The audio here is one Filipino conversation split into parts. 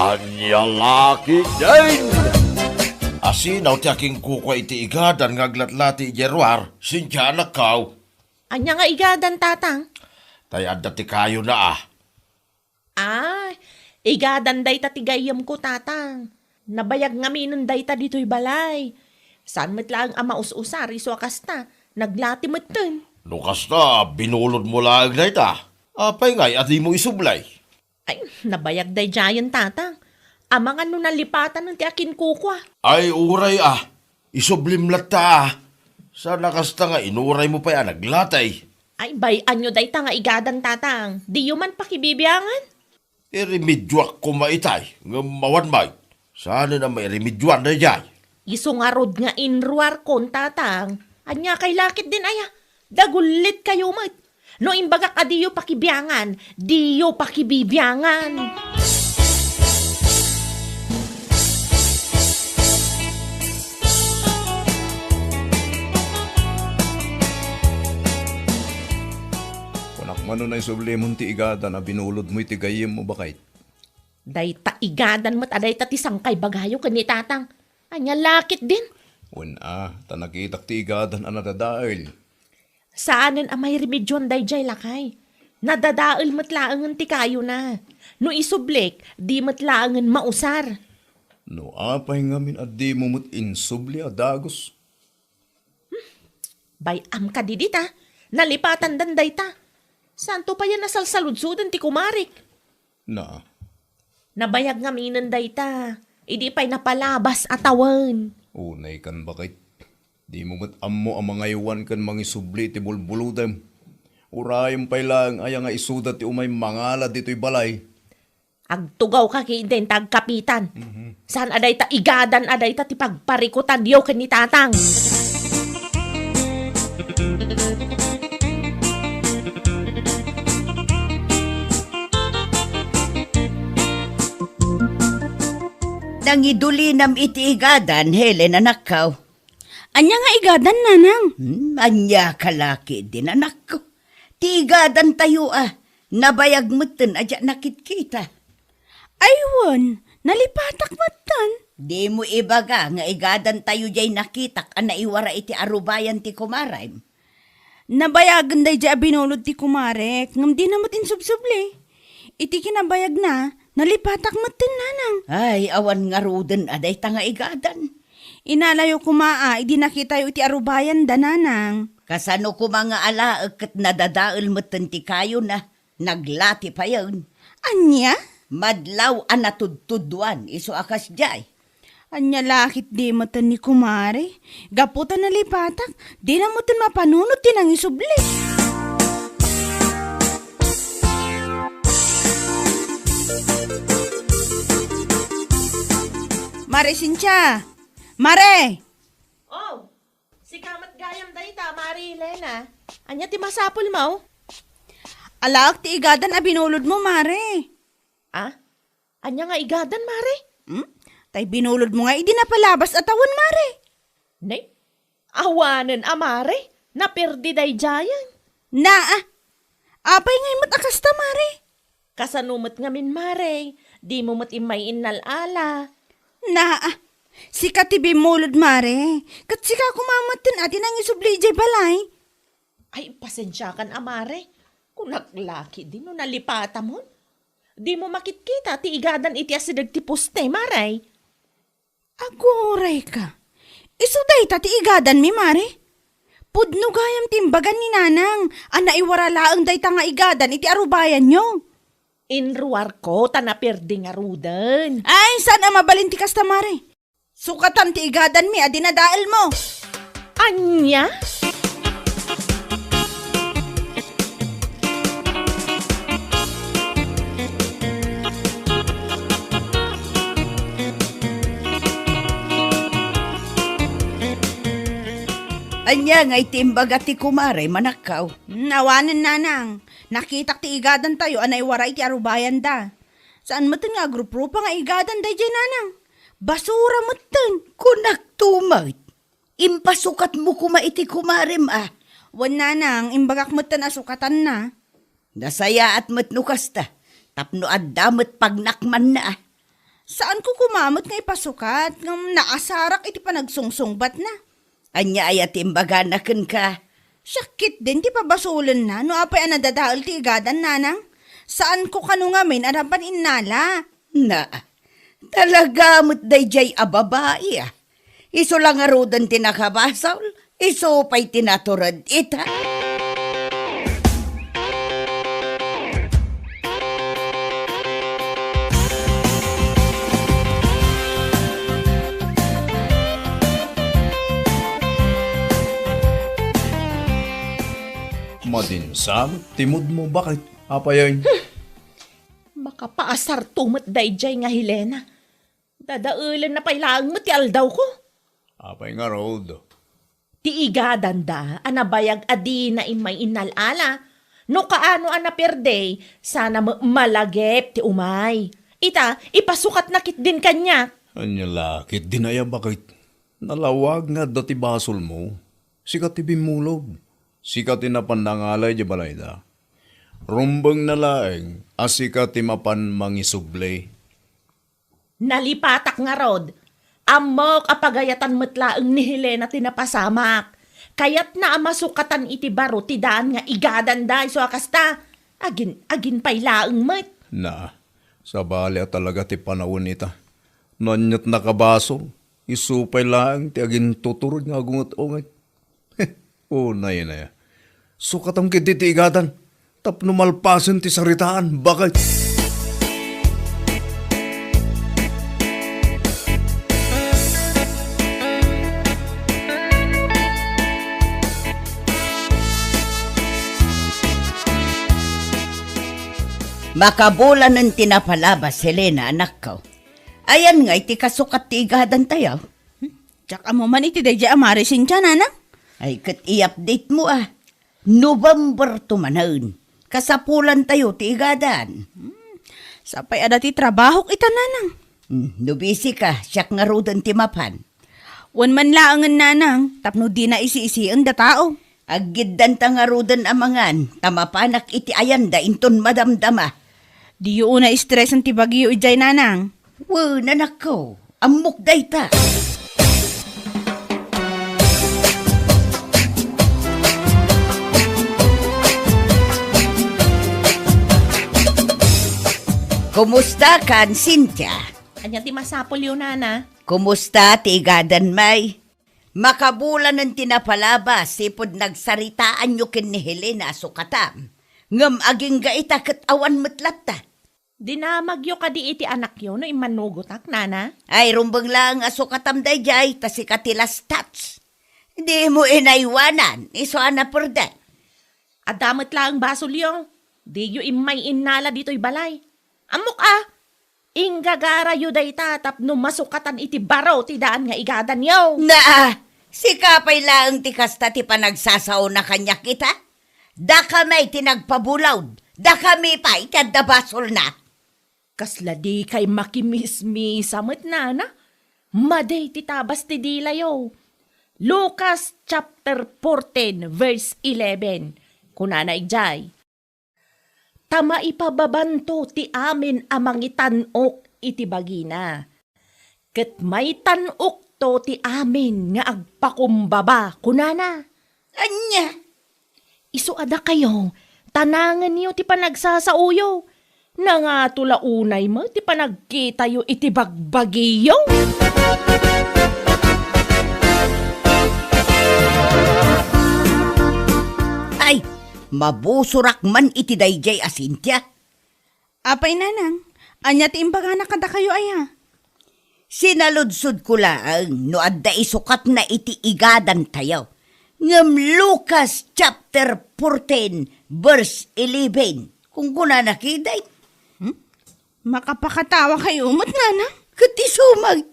Anya laki din! Asinaw ti aking kukwa iti igadan ngaglatlati Jeruar, sinsya nakaw. Anya nga igadan, tatang? Tayad ti kayo na ah. Ay, igadan day ta tigayam ko, tatang. Nabayag nga minunday ta dito'y balay. Saan matlang ama us-usar, iso akasta. Naglati matin. Lukas na, binulod mo lang na ita. Apay ngay, at di mo isublay. Ay, nabayag day jayan, tatang. Amang ano nalipatan ng ti akin kukwa. Ay, uray ah. Isublimlat ta ah. Sana kasta nga, inuray mo pa yan, naglatay. Ay, bayan nyo day ta nga igadan, tatang. Di man pakibibiyangan. Iremedyoak ko maitay, nga mawanmay. Sana na may remedyoan na dyan. Iso nga rod nga inruar kon, tatang. Anya kay lakit din aya. Dagulit kayo mat. No imbaga ka diyo pakibiyangan, diyo pakibibiyangan. Kunak mano na isublimon ti igada na binulod mo iti gayem mo bakit? Day ta igadan mo't aday ta tisang kay bagayo kani tatang. Anya lakit din. Una, tanakitak ti igadan ang nadadail. Saanen amay remedyon day jay lakay. Nadadaal matlaangan ti kayo na. No isublik, di matlaangan mausar. No apay ngamin at di mo mo't insubli adagos. Bay am ka didita. Nalipatan danday ta. Santo pa yan nasalsaludsudan ti kumarik. Na, Nabayag nga minanday ta. Idi pa'y napalabas atawan. unay kan bakit? Di mo mo't ammo ang mga iwan kan mangisubli ti bulbuludem. Urayom pa'y lang ay nga isuda ti umay mangala dito'y balay. Agtugaw ka kinden tagkapitan. Saan aday ta igadan aday ta ti pagparikutan diyo kani tatang. Nangidulinam iti igadan, Helen, anak ko. Anya nga igadan, nanang. Anya kalaki din, anak ko. Ti igadan tayo nabayag mo tin, adya nakit-kita. Aywan, nalipatak matan. Di mo ibaga nga igadan tayo jay nakitak, naiwara iti arubayan ti kumaray. Nabayagan day dya binulod ti kumarek, ngam di namot insubsubli. Iti kinabayag na, nalipatak matan, nanang. Ay, awan nga ruden, aday ta nga igadan. Inalayo kumaa, idi nakita iti arubayan da, nanang. Kasano ko mga alaag kat nadadaal mo tin ti kayo na, naglati pa yun. Anya? Madlaw anatudtuduan, iso akas jay. Anya lakit di matan ni kumare. Gaputan nalipatak, di na matan mapanunod tinang isubli. Mare Cynthia! Mare! Oh, si kamat gayam day ta, Mari Elena. Anya ti masapul mo? Alaak ti igadan a binulod mo, Mare. Ah? Anya nga igadan, Mari? Tay binulod mo nga, idi na palabas atawan, Mare. Nay, awanan Mari. Naperdi day jayan. Apay ngay matakasta, Mare. Kasanumot ngamin, Mari. Di mo mat imay inalala. Si katibi mulod, Mare. Kat sika kumamatin atin ang isubli jay balay. Ay, pasensya kan, Mari. Kung naglaki din no nalipata mo. Di mo makitkita ti igadan iti asidag ti poste, Maray. Agoray ka. Isuday ta ti igadan mi, Mare. Pudno gayam timbagan ni nanang. Iwara laang day ta nga igadan iti arubayan nyo. Inruar ko, tanapirdi nga rudan. Ay, sana mabalinti kasta, Mare. Sukatan ti igadan mi, adinadaal mo. Anya? Anya nga itimbaga ti kumaray manakaw. Nawanan, nanang. Nakitak ti igadan tayo, iwara iti arubayan da. Saan matan nga grupo nga igadan day jay, nanang? Basura matan. Kunak tumait. Impasukat mo kuma iti kumarim Wan, nanang, imbagak matan asukatan na. Nasaya at matnukas ta. Tapno at damat pagnakman na Saan ko kumamot nga ipasukat? Ngam naasarak iti panagsungsungbat na. Anya ay atimbaganakan ka. Sakit din ti pabasulan na. No apay anadadaal ti igadan nanang. Saan ko kanu ngamin adapan innala? Na, talaga mo't dayjay a babae ah. Iso lang arudan tinakabasaw, iso pa'y tinaturad ita. Madinsam, timod mo, bakit? Apayan. Makapaasar tumat dayjay nga Helena. Dadaulan na pailaang mo ti aldaw ko. Apay nga, Rod. Ti igadan da, anabayag adi na imay inalala. No kaano anaperde, sana malagep ti umay. Ita, ipasukat na kit din kanya. Anya lakit, dinaya bakit? Nalawag nga dati basol mo. Sikat ti bimulog. Sikat ti napandangalay di balayda. Rumbang nalaeng, asikat ti mapan mangisublay. Nalipatak nga rod. Amok apagayatan metlaeng ni Helena tinapasamak. Kayat na amasukatan iti baro ti daan nga igadan da iso akasta. Agin pailaeng met. Na, sa balya talaga ti panawon ita. Nanyat nakabaso, isupay lang ti agin tuturod nga agungot-ungat. O na yun na ya. Sukatang kiti ti igadan, tapno malpasan ti saritaan, bakit? Makabulan ng tinapalabas, Helena, anak ko. Ayan nga, iti kasukat ti igadan tayo. Tsaka mo man iti dayjay amarisin siya nanang. Ay, kat i-update mo ah. November tumanaan. Kasapulan tayo ti igadan. Sapay ada ti trabaho ita nanang. Nubisi ka, siyak nga rudan ti mapan. Wan man laangan nanang, tapno di na isi-isian da tao. Agiddan ta nga rudan amangan, tamapanak iti ayanda inton madamdama. Di yun na stress ang tibagyo ijay nanang. Wow, nanak ko, amok day ta. Kumusta kan, Cynthia? Anya ti masapol yun, nana. Kumusta, tigadan may? Makabulan ng tinapalabas, sipod nagsaritaan nyo kin ni Helena sukatam. Ngam aging gaita kat awan metlata. Dinamagyo ka di iti anak yun no imanugotak, nana. Ay, rumbang lang asukatam dayjay, tas ikatilas tats. Hindi mo inaiwanan, iso ana perday. Adamot lang basol yung. Di yu imay innala dito'y balay. Amok ingagara yu day tatap no masukatan iti baro ti daan nga igadan yaw. Si kapay lang ti kasta ti panagsasaw na kanya kita. Da kamay tinagpabulaw, da kami pa ikadabasol na. Kasla di kay makimismisamot na. Maday ti tabas ti dilayo. Lucas chapter 14 verse 11. Kunana ijay. Tama ipababanto ti amin amang itanok iti bagina. Ket may tanok to ti amin nga agpakumbaba, kunana. Anya? Isuada kayo, tanangan niyo ti panagsasauyo. Nga tulaunay mo ti panagkita yo iti bagbagiyo. Ay, mabusurak man iti dayjay a Cynthia. Apay nanang, anya ti imbagana kada kayo aya. Sinaludsod ko lang no adda isukat na iti igadan tayo. Ngam Lucas chapter 14 verse 11. Kung kuna nakiday. Makapakatawa kayo umot nanang. Katisumag.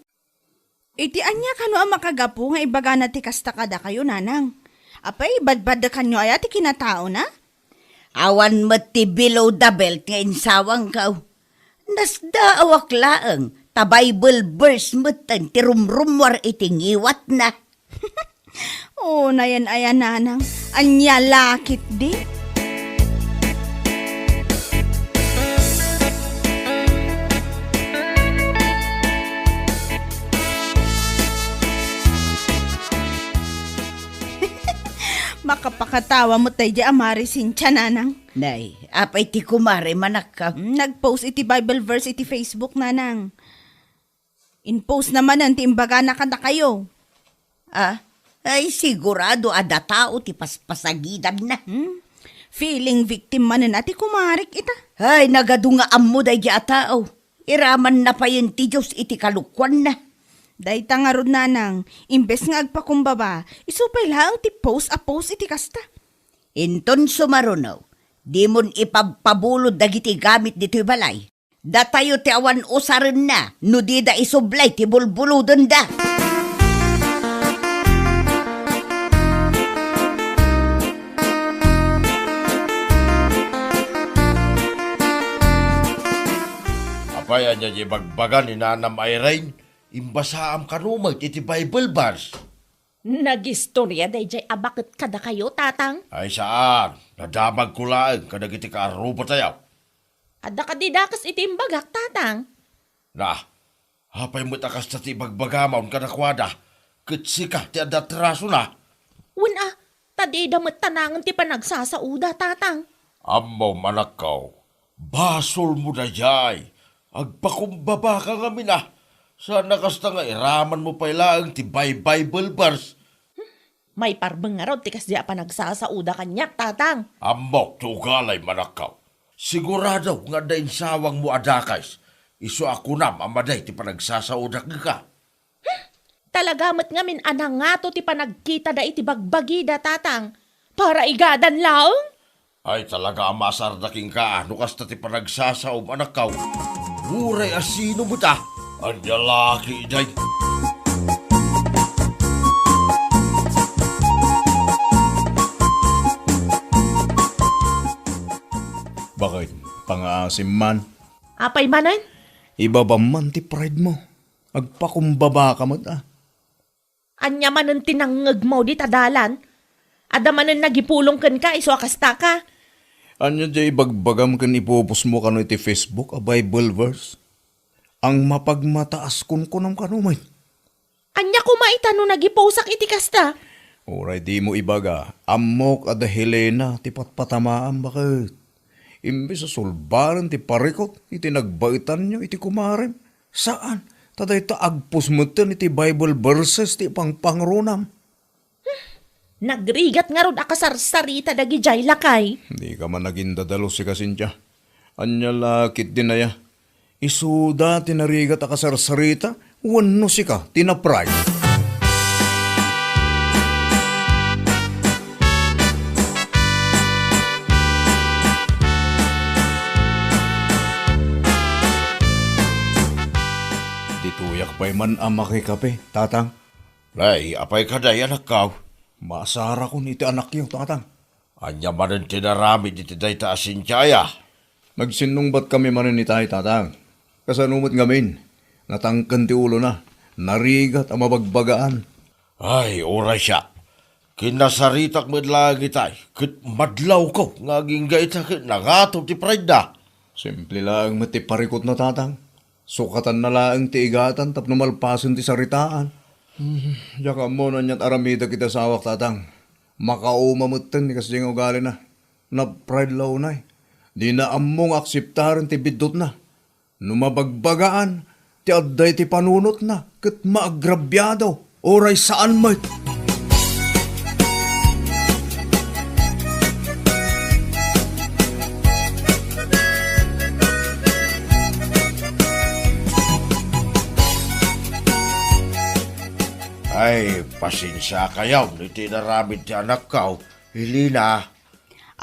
Iti anya kano ang makagapu nga ibagana ti kasta kada kayo nanang. Apay, badbad kanyo aya ti kinatao na? Awan mat ti below the belt nga insawang kaw. Nasda awak laeng, ta Bible verse matan ti rumrumwar iti ngiwat na. Oo, nayan aya nanang. Anya lakit di. Nakatawa mo tayo di amari Cynthia nanang. Nay, apay ti kumare manak ka. Nag-post iti Bible verse iti Facebook nanang. In-post naman ang timbaga na kada kayo. Ah, ay sigurado ada tao ti paspasagidan na. Feeling victim manan ati kumarik ita. Ay, nagadunga ammo day di atao. Iraman na pa yun ti Diyos iti kalukwan na. Dahita nga ron nanang, imbes nga agpakumbaba, isupay lang ti post a post iti kasta. Inton sumarunaw, di mon ipagpabulod dagiti gamit dito'y balay. Datayo ti awan usarin na, no di da isublay ti bulbuludon da. Apaya niya bagbagan ni Nanam Irene, imbasaam kanumag iti Bible verse. Nagistorya day jay abakit kada kayo, tatang. Ay saan, nadamag ko laang kadag iti kaarupa tayo. Ada kadidakas iti imbagak, tatang. Na, hapay mo't akas na ti bagbagamaon kanakwada, kitsika ti adatraso na. Wala, tadi damat tanangan ti panagsasauda, tatang. Ammo manakaw, basol mo na jay. Agpakumbaba ka nga mina. Sana kasta nga iraman mo pa ilang ti Bible verse. May parbeng nga raw, tikas di pa nagsasauda kanyak, tatang. Ammo, tugalay manakaw. Sigurado nga dain sawang mo adakais. Iso ako nam amaday ti panagsasaudak ka. Talagamat nga min anang nga to ti panagkita da iti bagbagida, tatang. Para igadan laong? Ay talaga amasardaking ka, ano kasta ti panagsasaom anakaw. Uray asino mo ta, ang lalaki day. Bakit? Pangaasim man. Apay manan? Ibaba man ti pride mo. Agpakumbaba ka mo ta. Anya manan tinangag mo di tadalan. Ada manan nagipulong kan ka, iso akasta ka. Anya jay bagbagam kan ipupos mo kano iti Facebook a Bible verse. Ang mapagmataas kun kunam kanumay. Anya kumaita no nagiposak iti kasta. Oray di mo ibaga. Amok ada Helena ti patpatamaan bakit. Imbes sa sulbaran ti parikot iti nagbaitan nyo iti kumarem. Saan? Taday ta agpus mo iti Bible verses ti pangpangrunam. Nagrigat nga rod akasarsarita dagi jay lakay. Hindi ka man naging dadalo si Kasintya. Anya lakit din na ya. Isuda tinarigat akasarsarita, wano si ka, tinapray. Dituyak pa'y man ang makikape, tatang. Lay, apay ka day anakaw. Masara ko iti anak yung tatang. Anya manan tinaramid iti day ta asinsyaya. Nagsinungbat kami manin ni tayo, tatang. Kasanumot ngamin, natangkan ti ulo na, narigat ang mabagbagaan. Ay, oray siya. Kinasaritak mo lagi tay. Kit madlaw ko, ngaging gaita kit nangatog ti pride na. Simple lang matiparikot na tatang. Sukatan na lang ti igatan tapno malpasan ti saritaan. Yaka mo na niya't aramida kita sa awak tatang. Makaumamutan ni kasi yung ugali na. Na pride law na Di na among akseptaran ti bidot na. Numabagbagaan, ti adday ti panunot na, kat maagrabyado, oray saan mo't. Ay, pasensya kayaw, ni tinaramid ti anak kaw. Hilina.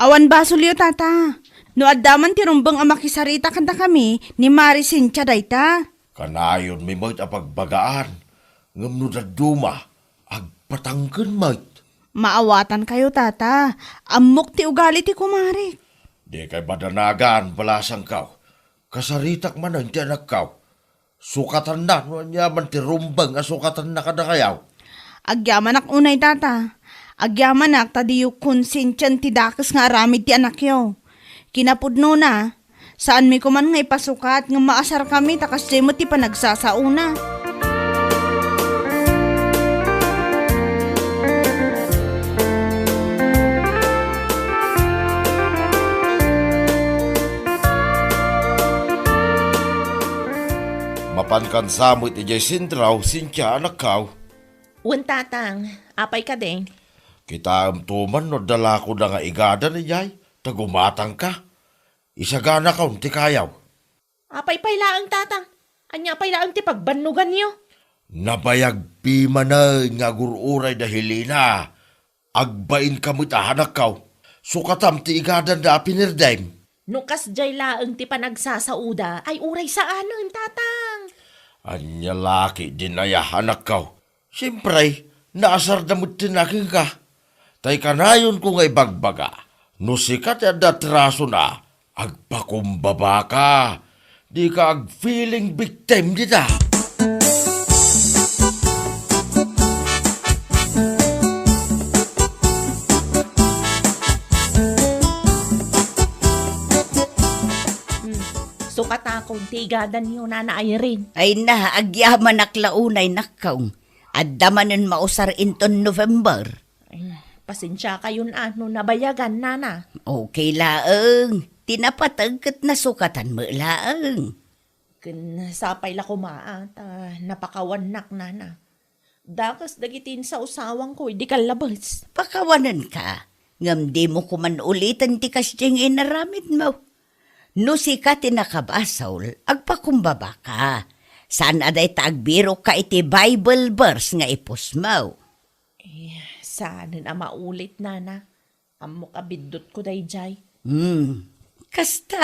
Awan basulyo tata. No addaman ti rumbang ang makisarita kanta kami ni Mari Cynthia dayta. Kanayon may mo't apagbagaan. Ngam no daduma, agpatangkan mo't. Maawatan kayo tata. Amok ti ugali ti kumari. Di kay badanagaan balasang kaw. Kasaritak man ang ti anak kaw. Sukatan na, no niya man ti rumbang sukatan na kada kayaw. Agyamanak unay tata. Agyamanak tadiyo konsensyan ti dakas nga aramid ti anak yo. Kinapudno na, saan mi kuman nga ipasukat nga maasar kami takas mo ti panagsasauna. Mapankan samot ijay sintraw, sinsya anak kaw. Wan tatang, apay ka din. Kita tuman no dala ko na nga igada ni jay, tagumatang ka. Isagana ka ti kayaw. Apay pailaang tatang. Anya pailaang ti pagbanugan niyo. Nabayag pima na nga gururay dahil na. Agbain kamot anak kaw. Sukatam ti igada na pinirdaim. Nukas jay laang ti panagsasauda ay uray sa anon tatang. Anya laki din ay anak kaw. Siyempre, naasar na mo't tinaking ka. Tay kanayon ko ngay bagbaga. No sikat at datraso na, agpakumbaba ka. Di ka ag-feeling victim dita. Sukat akong tigadan niyo na rin. Ay na, agyaman aklaunay nakaw. Addamanen mausar inton November. Ay, pasensya kayo ano nabayagan, nana. Okay laeng. Tinapatagkat na sukatan mo laeng. Sapay la kumaat, napakawanak, nana. Dakas dagitin sa usawang ko, di kalabas. Pakawanan ka. Ngam di mo kuman ulitan ti kasyeng inaramid mo. No si ka tinakabasaw, agpakumbaba ka. Saan aday taagbiro ka iti Bible verse nga ipos mo? Saan na maulit, nana? Amok abidot ko day jay. Kasta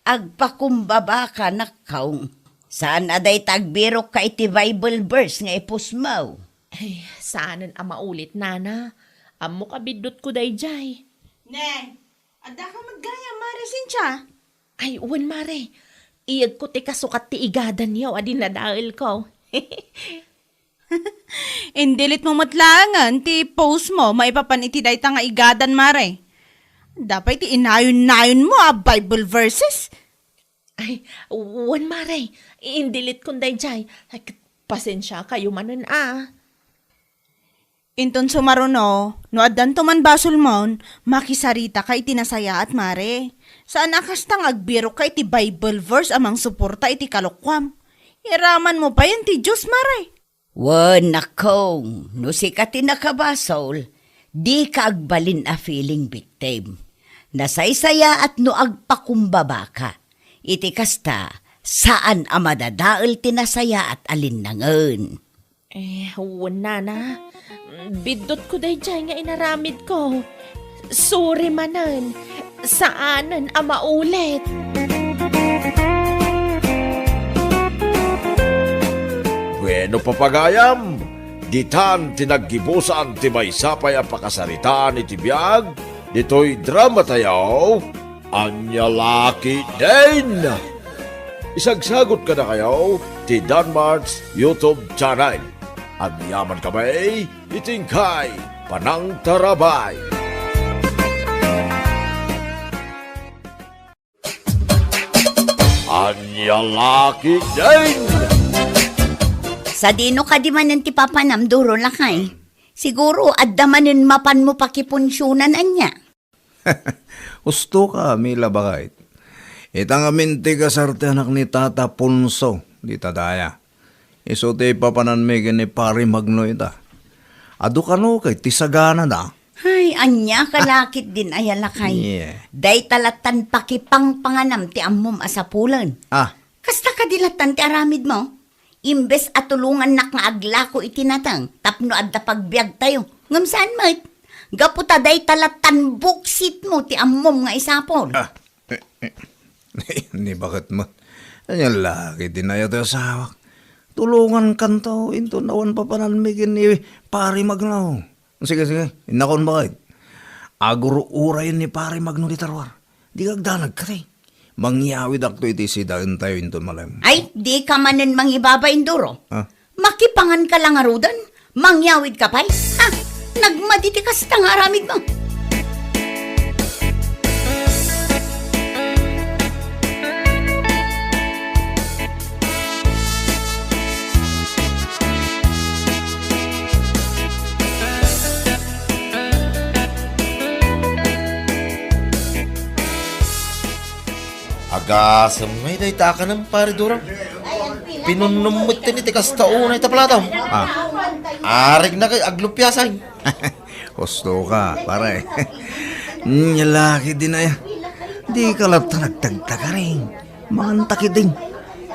agpakumbaba ka nakaw. Saan aday taagbiro ka iti Bible verse nga ipos mo? Ay, saan na maulit, nana? Amok abidot ko day jay. Neng, ada ka maggaya, Mare Cynthia. Ay, uwan mare. Iyag ko ti kasukat ti igadan niyo, adi na dahil ko. Indilit mo matlangan, ti post mo, maipapan iti dayta nga igadan, Mare. Dapat ti inayon-nayon mo, Bible verses. Ay, uwan mare. Indilit ko day jay. Ay, pasensya kayo manan Inton sumaruno, no addan to man basol mon, makisarita kay tinasaya at Mare. Saan akastang agbiro kay ti Bible verse amang suporta iti kalukwam. Iraman mo pa yan ti Diyos, Mare. Wan nakong, no si ka tinakabasol, di ka agbalin a feeling victim. Nasaysaya at no agpakumbaba ka. Iti kasta, saan a madadaal tinasaya at alinnangan. Uwan nana. Bidot ko day jay nga inaramid ko. Sorry manan. Saanan maulit? Bueno papagayam, ditan tinaggibusan ti may sapay ang pakasaritaan iti biyag, dito'y drama tayo, anya laki din. Isagsagot ka na kayo, ti Danmarks YouTube channel. Anyaman kamay, itingkay, panang tarabay. Anya laki din. Sa dino ka di man ti papanamduro lakay. Siguro addamanin mapan mo pakipunsyonan anya. Gusto ka, Mila Bakait. Itang aminti ka sarte anak ni Tata Punso, di tadaya. Iso ti papanan may gani pari magno ita. Ado ka no kay tisagana na. Ay, anya kalakit din ay lakay. Yeah. Day talatan pakipang panganam ti ammom asapulan. Kasta ka dilatan ti aramid mo? Imbes at tulungan nak nga aglako itinatang, tapno adda pagbiag tayo. Ngam saan mat? Gaputa day talatan buksit mo ti ammom nga isapol. Ni bakit mo? Anyan laki dinaya tayo sawak. Tulungan kanto, into nawan papanan may gani pari magnaw. Sige, inakon bakit? Aguro uray ni pari magno di tarwar. Di kagdanag ka tayo. Mangyawid akto iti sidaan tayo into malam. Ay, di ka manen mangibaba induro. Makipangan ka lang arudan. Mangyawid ka pa'y. Nagmaditi ka sa tangaramid mo. Agasam may dayta ka ng pare durang. Ay, ang pinunumot tin iti kastaon ita pala daw. Arig na kay aglupyasan. Gusto ka, pare. Nyalaki din na yan. Di ka lang nagtagtaga rin. Mantakit din.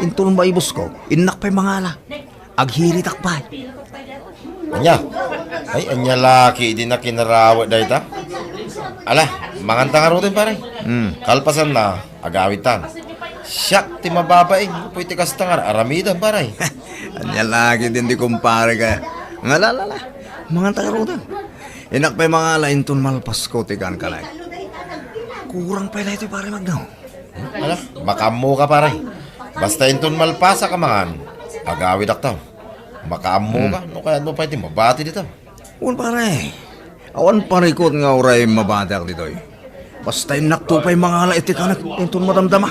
Intun maibos ko, inak pa'y mangala. Aghiritak pa. Anya, ay anya laki di na kinarawat da ita. Ala, manganta nga rin pare. Kalpasan na, agawitan. Siyak, ti mababaing, pwede kastangar, aramidan pare. Anya lagi din di kumpare ka. Ngalalala, mga tagarutan. Inak pa'y mangala, intun malpas ko, tigan ka lang. Kurang pala ito pare magdaw. Ala, makamo ka pare. Basta inton malpasa ka mangan, agawid aktaw. Makamo ka, no kaya mo pa iti mabati dito. Un pare, awan parikot nga oray mabadak dito eh. Basta inakto pa'y mangala iti ka intun madamdama.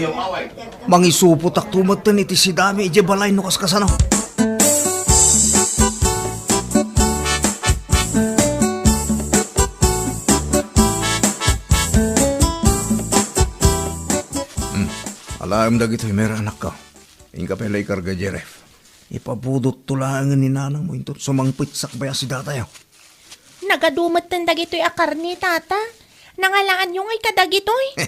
Mangisupot ak tumagtan iti si dami, ije balay no kaskasano. Alam dagito may anak ka. Ingka pa ilay karga Jeref. Ipabudot tulangan ni nanang mo ito. Sumangpit sakbaya si datayo. Nagadumot ng dagito'y akar ni tata. Nangalaan yung ay kadagito'y.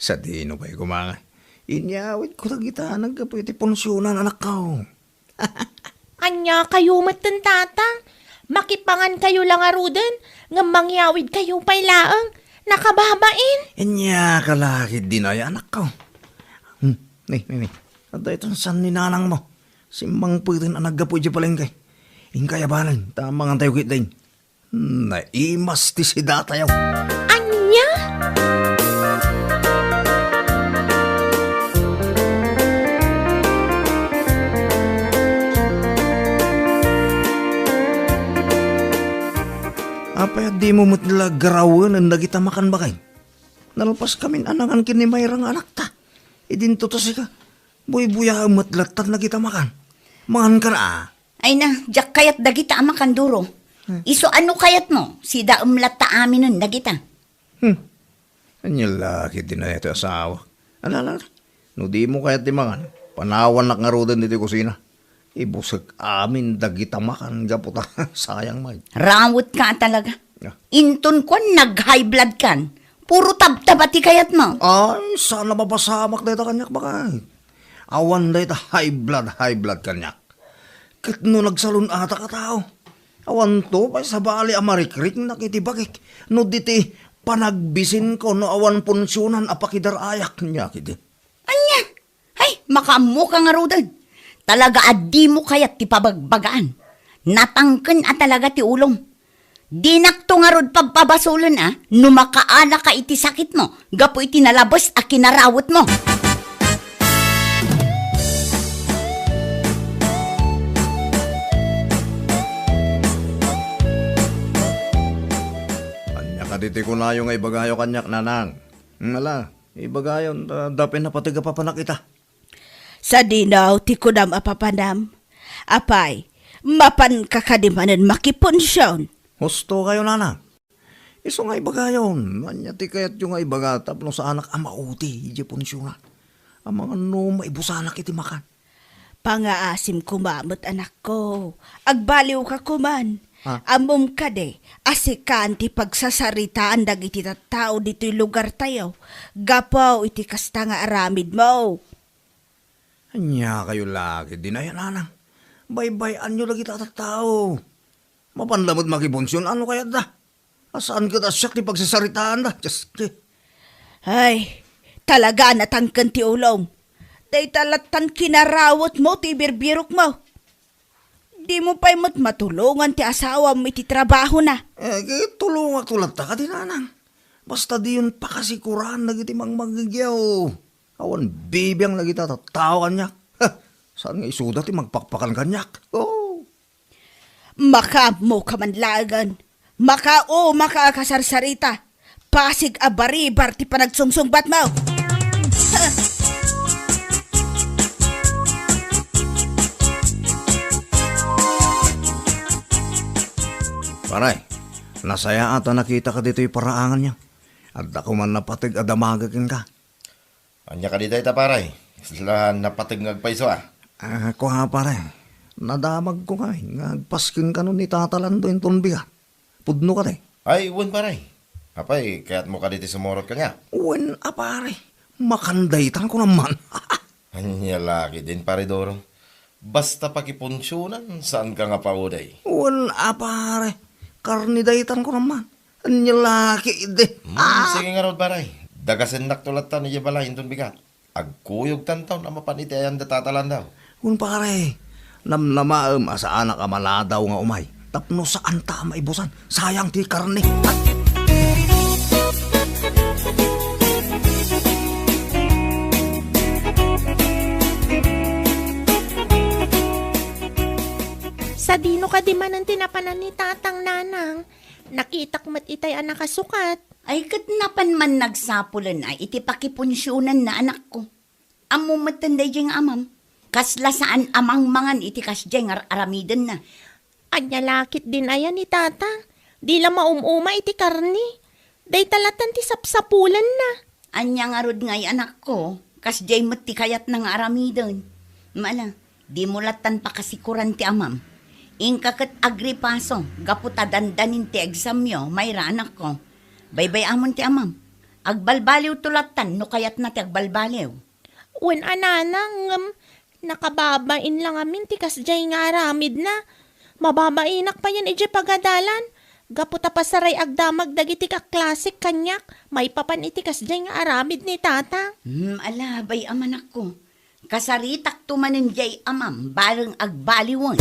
Sa dino pa'y kumangay. Inyawit ko tagita. Nagkapo iti ponsyonan anak ka. Anya kayo matan tata. Makipangan kayo lang aruden. Nga mangyawid kayo pa'y laang. Nakababain. Inya kalakid din ay anak ka. Ni. Ada ito san ni nanang mo. Simbang putin ang naggapo di palengkay. Ingkaya balan. Tamang ang tayo kitain. Naimas ti si datayaw. Anya? Apa di mo nila garawan ang nagita makan bakay? Nalpas kami anangan kini mayrang anak ta. Idin to ka. Buy-buya matlatan na kita makan. Mangan ka na Ay na, jak kayat dagita ama kanduro. Iso ano kayat mo? Si daumlat ta amin nun dagita. Anya laki din na ito asawa. Alala, no di mo kayat di mangan. Panawan nak ngarudan dito kusina. Ibusag amin dagita makan. Gaputa, sayang may. Rawot ka talaga. Ah. Intun ko nag-high blood kan. Puro tab-tabati kayat mo. Ay, sana mapasamak na ito kanyak baka. Awan na ito high blood kanyak. Kit no nagsalun ata ka tao. Awan to, pa sa bali amarikrik nakitibagik. No diti panagbisin ko no awan punsyonan apakidarayak niya kiti. Anya? Ay, makamu ka nga rudan. Talaga adi mo kayat ti pabagbagaan. Natangken at talaga ti ulong. Dinakto nga rod pagpabasulan no makaala ka iti sakit mo. Gapo iti nalabos a kinarawot mo. Anya kaditi ko na yung ibagayo kanyak nanang. Ala, ibagayon dapin na patiga papanakita. Sa dinaw, ti kudam apapanam. Apay, mapan kakadimanan makiponsyon. Husto kayo nanang. Iso nga ibagayon. Manyati kayat yung nga ibagatap no sa anak amauti. Ije punsyonan. Ang mga no maibusanak iti makan. Pangaasim kumamot anak ko. Agbaliw ka kuman. Ha? Amom ka de. Asikan ti pagsasaritaan dagiti tattao dito'y lugar tayo. Gapaw iti kasta nga aramid mo. Anya kayo lagi din ay nanang. Bye-bye anyo lagi tatatao. Mapanlamod makibonsyon, ano kaya da? Asaan ka da siyak ni pagsasaritaan da? Just Ay, talaga natangkan ti ulong. Day talatan kinarawot mo ti birbirok mo. Di mo pa'y matulungan ti asawa mo iti trabaho na. Tulong ako lang ta ka din nanang. Basta di yun pakasikuran na gitimang magigyaw. Awan bibiyang lagi tatatao kanyak. Saan nga isuda ti magpakpakan kanyak? Oh. Maka mo kamanlagan. Maka makakasarsarita. Pasig abaribar ti panagsungsungbat mo. Paray, nasaya ata nakita ka dito yung paraangan niya. At ako man napatig adamagakin ka. Anya ka dito ita paray. Sila napatig ngagpaiso Ako nga pare, nadamag ko nga ngagpaskin ka nun ni tatalando yung tunbiga. Pudno ka te. Ay, uwan paray. Apay, kaya't mo ka dito sumorot ka niya. Uwan pare, makandaytan ko naman. Anya laki din pare Doro. Basta pakipunsyonan, saan ka nga pauday? Uwan pare, karnidaytan ko naman. Anya laki din. Sige nga rod paray. Dagasin naktulatan ni Jabalahin tunbiga. Agkuyog tantaw na mapaniti ayan datatalan daw. Uwan pare, namnamaam asa anak amaladaw nga umay. Tapno saan ta maibusan, sayang ti karne. Sa dino ka di man ang tinapanan ni tatang nanang. Nakitak mat itay anak kasukat. Ay katnapan man nagsapulan ay iti pakipunsyonan na anak ko. Amo matanday diyang amam. Kasla saan amang mangan iti kasdiyang aramidan na. Anya lakit din ayan ni tatang. Di la maumuma iti karni. Day talatan ti sapsapulan na. Anya nga rod ngay anak ko, kasdiyay mati kayat ng aramidan. Mala, di mulatan pa kasikuran ti amam. Ingkakat agripaso, gaputa dandanin ti examyo, mayra anak ko. Baybay amon ti amam. Agbalbaliw tulatan, no kayat na ti agbalbaliw. Wen ananang, nakababain lang amin ti kasjay nga aramid na. Mababainak pa yan ije pagadalan. Gaputa pasaray agdamag dagiti ka klasik kanyak. May papan iti kasjay nga aramid ni tata. Ala, bay aman ako. Kasaritak tumanin jay amam, bareng agbaliwon.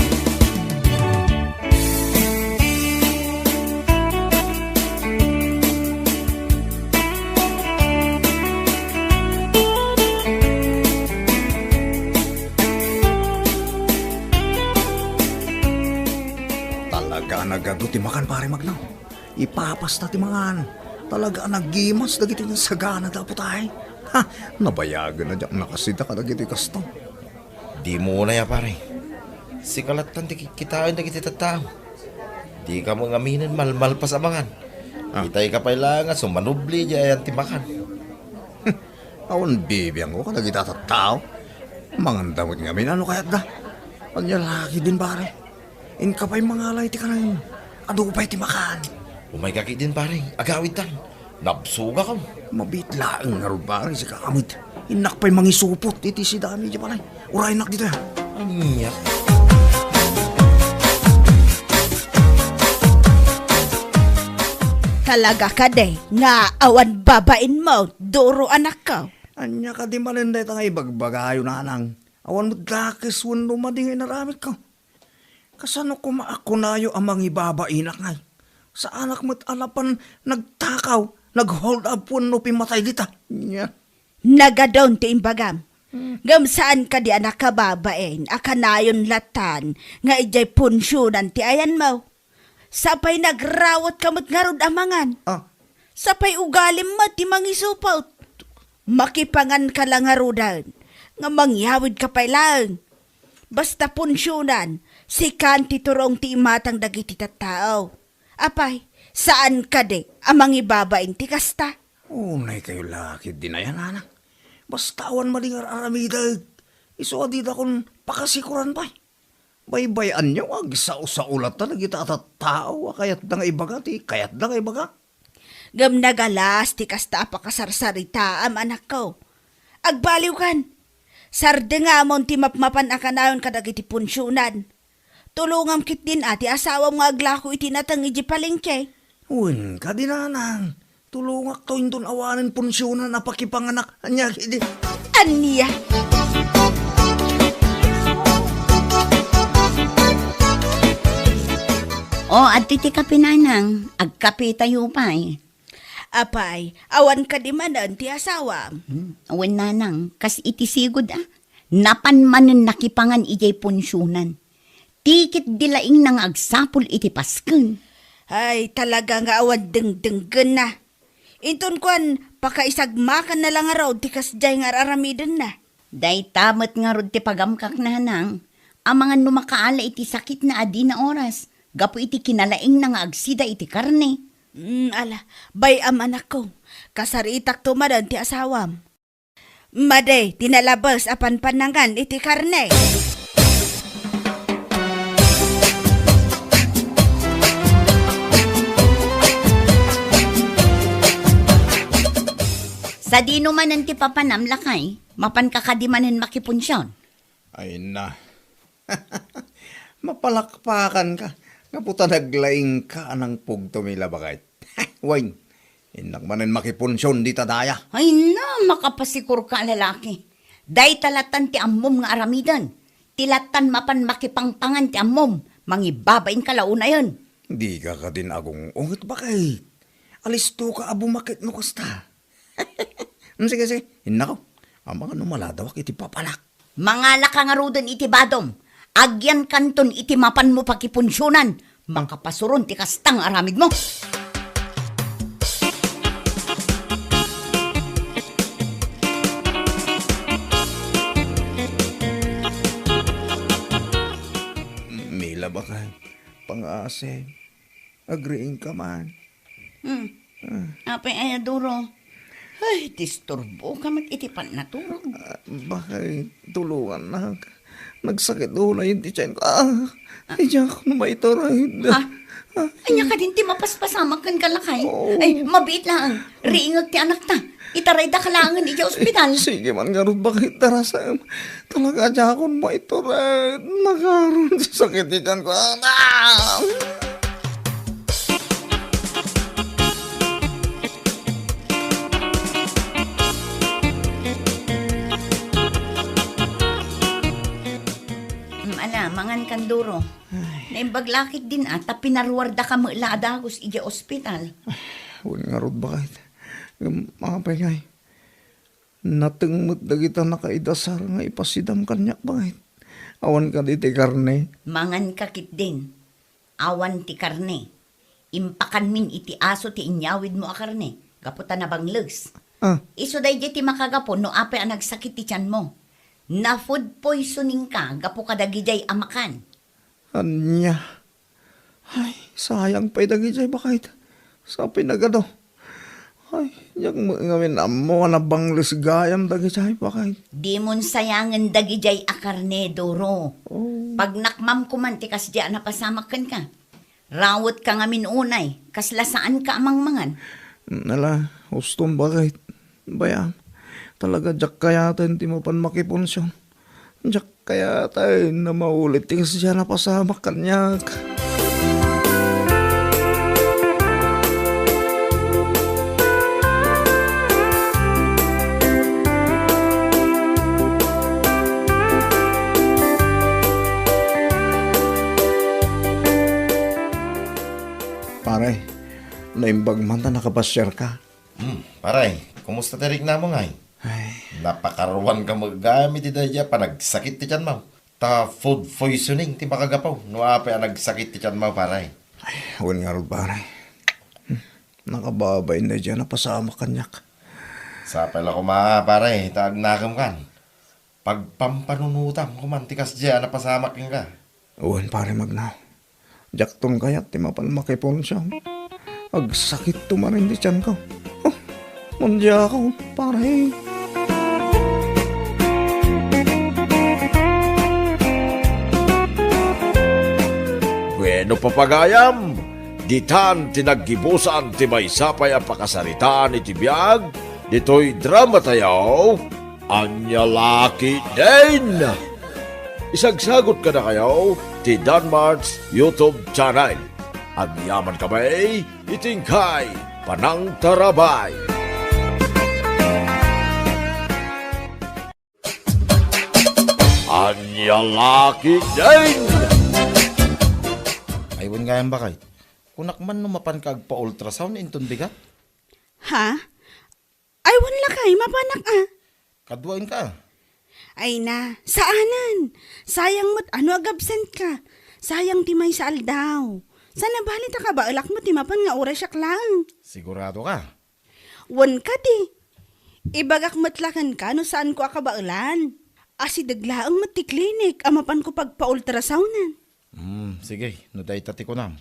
Talaga nagado ti makan pare magnaw. Ipapasta ti mangan. Talaga nagimas dagiti ng sagana dapat ay. Ha, nabayagan na dyan nakasita ka dagiti kasto. Di mo na ya pare. Si kalatan ti kikitain na kiti tatao. Di ka mo ngaminin malmal pa sa mangan. Itay ka pailangan sumanubli di ayan ti makan. Awan bibiyang ko ka dagiti tattao. Mangandamot ngamin ano kayat da? Anya laki din pare. In ka pa'y mangalay ti ka nang ado pa'y ti makan. Umay kaki din pare. Agawid tan. Nabsuga ka. Mabitlaang nga ron pare si kakamit. Inak pa'y mangisupot iti si dami di pare. Uray nak dito ya. Anya. Talaga ka de, nga awan babain mo, Doro anak ko. Anya ka di malinday tangay bagbagayo na nang. Awan mo dakis wan lumadingay na ramit ko. Kasano ko maakunayo amang ibabainak ngay. Sa anak mo't alapan nagtakaw, nag-hold up po no pimatay dita. Nya. Nagadon ti imbagam. Gam saan ka di anak ka babain, akanayon latan, nga ijay punsyonan ti ayan mo. Sapay nagrawat kamot nga rod amangan. Sapay ugalim mo ti mangisupot. Makipangan ka lang nga rodan, nga mangyawid ka pa lang. Basta punsyonan, si kanti turong ti imatang dagiti tattao. Apay, saan ka de amang ibabain ti kasta? Unay kayo laki din na yan, anak. Basta awan malingar aramidag. Iso adida kung pakasikuran pa. Baybayan niyo, sa ulat na nagita at tao, kayat na nga ibaga, kayat na nga ibaga. Gam nagalas ti kasta apakasarsarita am anak ko. Agbaliw kan. Sarde nga amon ti mapmapan akanayon kadagiti punsyonan. Tulungam kit din ati asawam nga aglako iti natang iji palengke. Uwin ka dinanang. Tulungak to indon awanin punsyonan na pakipanganak. Anya, hindi. Aniya. At ti kapinanang, agkape tayo pa eh. Apay, awan ka di manan ti asawam. Awan nanang, kas itisigod napanmanan nakipangan ijay punsyonan. Tikit dilaing nang agsapul iti pasken. Ay, talaga nga awan deng-denggen na. Inton kwan, pakaisagmakan na lang araw, ti kasjay nga aramiden na. Day tamat nga rod ti pagamkak nanang. Ang mga numakaala iti sakit na adi na oras. Gapo iti kinalaing na nga agsida iti karne. Ala, bay am anak ko. Kasaritak tumadan ti asawam. Maday, tinalabas apan panangan iti karne. Sa dino man ang tipapanam lakay, mapan kakadimanin makipunsyon. Ay na. Mapalakpakan ka. Naputa naglaing ka anang pugtumila bakit. Wain, inak manin makipunsyon di tadaya. Ay na, makapasikur ka lalaki. Day talatan ti ammom nga aramidan. Tilatan mapan makipangpangan ti ammom. Mangibabain ka launa yun. Di ka ka din agong ungit bakit. Alisto ka abo makit no kasta. Sige, sige. Hinako. Ang mga numaladawak iti papalak. Mga lakangarudan iti badom. Agyan kanton iti mapan mo pakipunsyonan. Makapasuron ti kastang aramid mo. Mila ba ka? Pang-ase. Agreeing ka man. Apay ay duro. Ay, disturbo ka mag-itipan na turog. Bakit tulungan na? Nagsakit na yun ti tiyan ko. Ay, diyan ako na maitorahid. Ha? Anya ka din ti mapaspasamak kan kalakay. Ay, mabiit lang. Riingag ti anak ta. Itaray da kalangan iti ospital. Sige man, garot bakit tarasa? Talaga diyan ako na maitorahid. Nakaroon sa sakit ti tiyan ko. Mangan kan duro. Naimbaglakit din ata pinarwarda ka mo iladagos iti ospital. Huwag nga rod bakit? Mga pengay. Natengmot na kita nakaidasar nga ipasidam kanya bakit? Awan ka di ti karne. Mangan kakit din. Awan ti karne. Impakan min iti aso ti inyawid mo a karne. Gaputan na bang lugs. Iso day ti makagapo no ape ang nagsakit ti tiyan mo. Na food poisoning ka, gapo ka dagijay amakan. Anya. Ay, sayang pa'y dagijay bakit? Sa pinagado. Ay, yung ngamin amo na bang lisgayam dagijay bakit? Di mon sayangan dagijay a karne, Doro. Pag nakmam kumantikas di napasamakan ka. Rawot ka ngamin unay, kaslasaan ka amang mangan. Nala, huston bakit? Bayam. Talaga jak kaya tayo hindi mo pan makiponsyon. Jak kaya tayo na maulit yung siya na pasamak kanyak. Pare, naimbag man na nakapasyar ka. Paray, kumusta tarik na mo ngay? Napakaruan ka magamit ti daya pa nagsakit ti tiyan mo. Ta food poisoning ti makagapaw. No apay ang nagsakit ti tiyan mo paray. Ay, huwag nga rin pare. Nakababay na dyan na pasama kanyak. Sa pala ko paray, taag nakam kan. Pagpampanunutam kumantikas dyan na pasamak ka. Uwan pare magnaw. Jaktong kayat ti mapan makiponsyon. Agsakit tumarin di tiyan ko. Oh, mundya ako pare. Bueno papagayam, ditan tinaggibusan ti may sapay ang pakasaritaan iti biyag, dito'y drama tayo, Anya Laki din! Isagsagot ka na kayo, ti Danmart's YouTube channel. Agyaman kamay, itingkay, panang tarabay. Anya Laki din! Aywan nga yan bakit? Kunak man numapan kag pa-ultrasound inton bigat. Ha? Ay, wala kay, mapanak Kadwain ka. Ay na, saanan? Sayang mo't ano agabsent ka? Sayang ti may sa aldaw. Sana balita ka ba alak mo ti mapan nga oras siyak lang. Sigurado ka. Wan ka di. Ibagak matlakan ka no saan ko akabailan. Asi daglaang mati klinik amapan ko pagpa-ultrasounan. Sige, no day tati ko nam.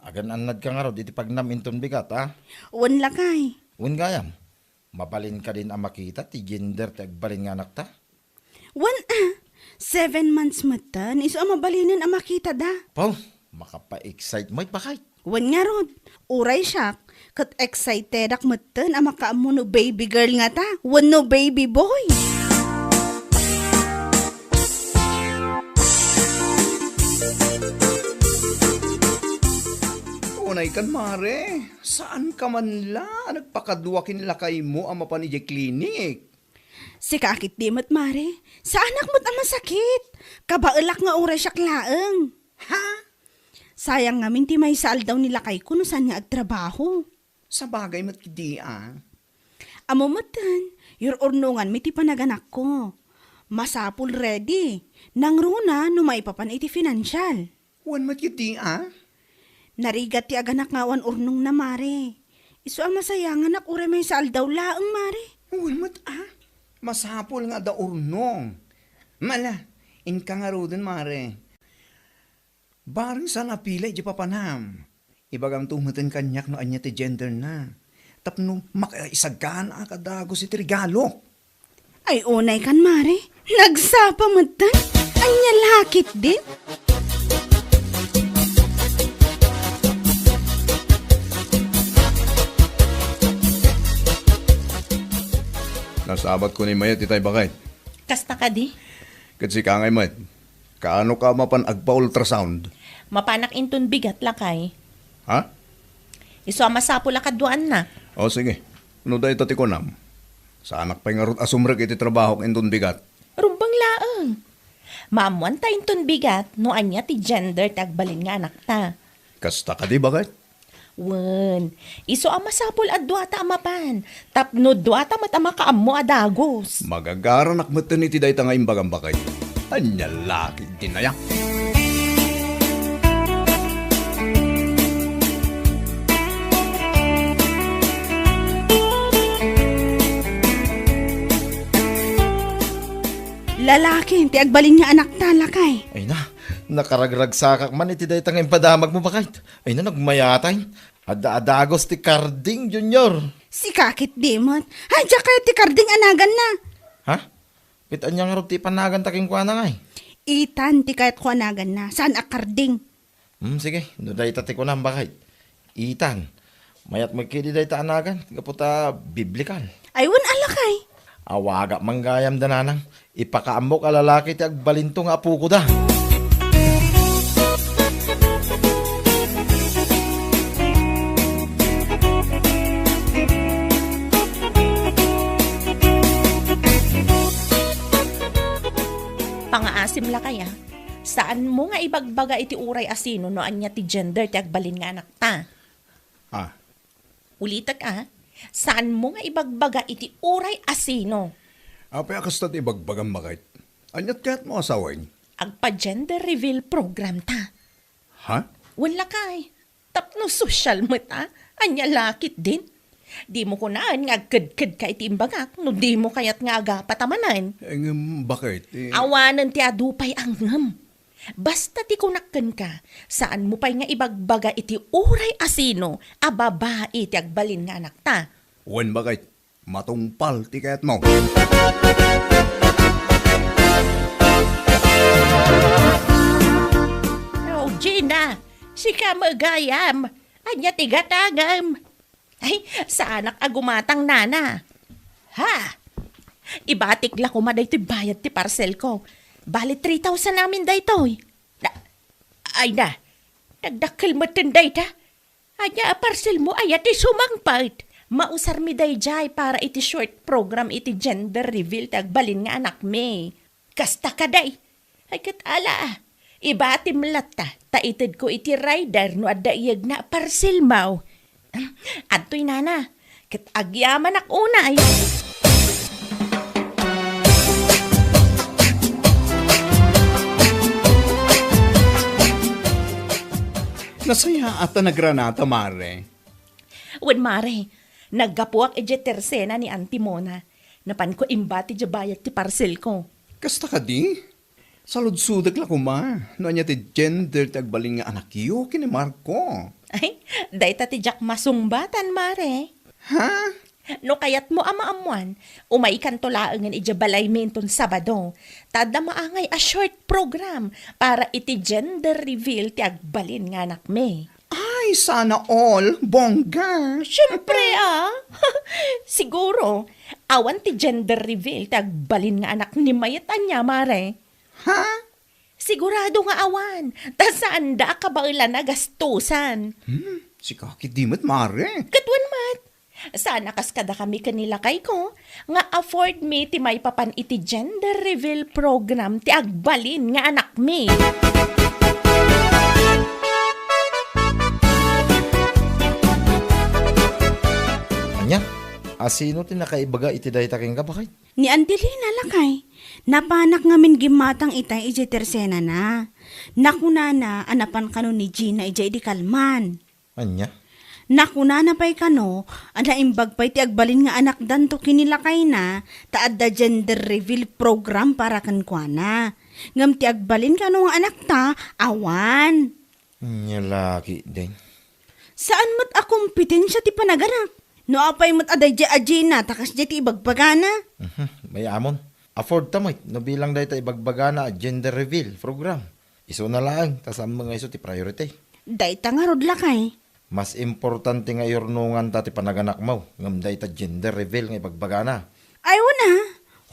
Agan anad ka nga rod, iti pagnam inton bigat, ha? Wan lakay. Un gayam. Mabalin ka din ang makita, ti gender ti agbalin nga anak ta. 7 months matan, iso ang mabalinan ang makita da. Paw, makapa-excite mo bakit? Wan nga rod, uray siya, kat excited ak matan ang makaamo no baby girl nga ta, wan no baby boy. Unay kan, Mare. Saan ka man la? Nagpakaduwakin lakay mo ang mapanijay klinik. Si kakit di mat mare, sa anak mo't ang masakit, kabaelak nga uray siya klaeng. Ha? Sayang nga minti may saal daw nila kay kuno saan nga agtrabaho. Sa bagay mat kidi ah. Amo matan, your urnungan miti panaganak ko. Masapul ready, nang runa no maipapan iti financial. Wan mat kidi ah. Narigat ti aganak nga wan urnong na mare. Iso ang masayangan ak uray may saal daw laeng mare. Wan mat ah. Masapol nga da urnong. Mala, inka nga ro din, Mare. Barang sa napilay di papanam. Ibagang tumutin kanyak no anya ti gender na. Tapno makaisagaan akadago si regalo. Ay unay kan mare, nagsapa matan, anya lakit din. Nasabat ko ni Mayat itay bakit. Kasta ka di? Kasi ka ngay Mayat, kaano ka mapan agpa-ultrasound? Mapanak inton bigat lakay. Ha? Iso ang masapula kaduan na. O sige, ano da ito tikonam? Sa anak pa nga asumrek iti trabaho k inton bigat. Rumbang laeng. Maamuan ta inton bigat no anya ti gender tagbalin nga anak ta. Kasta ka di bakit? Wen, iso ang masapul at duata amapan. Tapno duata matama kaammo adagos. Magagaran akmatan iti dayta nga imbagang bakay. Anya laki dinaya. Lalaki, ti agbalin nga anak talakay. Ay na, nakaragragsakak man iti dayta nga impadamag mo bakit? Ay na, nagmayatay. Ada-adagos ti Carding Junior. Si kakit di mo't, hadya kayo ti karding anagan na. Ha? Pitan niya nga rin ti panagan taking kwa na nga eh. Itan ti kayat ko anagan na, saan akarding? Sige, no dayta ti ko na bakit? Itan, mayat magkidi dayta anagan, kaputa biblikal. Aywan alakay. Awaga manggayam dananang, ipakaamok alalaki ti agbalinto nga apu ko da. Pangaasim la kaya. Saan mo nga ibagbaga iti uray asino no anya ti gender ti agbalin nga anak ta? Ah, Ulitak saan mo nga ibagbaga iti uray asino? apay akastat ibagbagang bakit. Anyat kaya't mo asawain. Agpa-gender reveal program ta. Ha? Wala kay. Tapno social mo ta. Anya lakit din. Di mo kunaan nga agkad-kad ka iti imbagak. No di mo kayat nga aga patamanan. Bakit? Awanan ti adupay ang ngam. Basta ti kunakken ka, saan mo pa'y nga ibagbaga iti uray asino, ababa iti agbalin nga anak ta. Wan bakit? Matungpal ti kaya't mo. Oh, Gina, si ka magayam, anya ti gatagam. Ay, sa anak agumatang nana. Ha? Ibatik la ko maday ti bayad ti parcel ko. Bali 3,000 namin daytoy. Ay na, nagdakil mo tinday ta. Anya parcel mo ay ati sumangpait. Mausar mi dayjay para iti short program iti gender reveal tagbalin nga anak me. Kasta ka day. Ay katala ibatim latta taitid ko iti rider no adda iyag na parcel maw. Adtoy nana, kat agyaman ak unay. Nasaya ata nagranata, Mare. Wen mare, naggapuak ije tersena ni Auntie Mona. Napan ko imbati je bayad ti parcel ko. Kasta ka di? Saludsudag la kuma. No anya ti gender tagbaling nga anak yu kini Marco. Ay, dayta ti jak masungbatan mare. Ha? No kayat mo ama-amuan, umay kantolaangan ijabalay menton Sabado. Tada maangay a short program para iti gender reveal ti agbalin nga anak me. Ay, sana all, bongga. Siyempre Siguro, awan ti gender reveal ti agbalin nga anak ni Mayat anya, mare. Ha? Sigurado nga awan. Ta saan da kabailan na gastusan. Si kakit dimot, mare. Katwan mat. Sana kaskada kami kanila kay ko, nga afford me ti may papan iti gender reveal program ti agbalin nga anak me. Anya, asino ti nakaibaga iti dayta king kabakay? Ni Andelina lakay. Napanak ngamin gimatang itay ije tersena na. Nakunana anapan kano ni Gina ije di kalman. Anya? Nakunana pa'y kano, imbag pa'y ti agbalin nga anak danto kinilakay na, taad da gender reveal program para kankwana. Ngam ti agbalin kano nga anak ta, awan. Anya laki din. Saan mat akumpetensya ti panaganak? No apay mat aday di ajina, takas di ti ibagbagana. May amon. Afford tamoy, no bilang dayta ibagbagana gender reveal program. Iso na lang, tas ang mga iso ti priority. Day nga rod lakay. Mas importante nga iurnungan ta ti panaganak mo, ngam dayta gender reveal nga ibagbagana. Ay wana,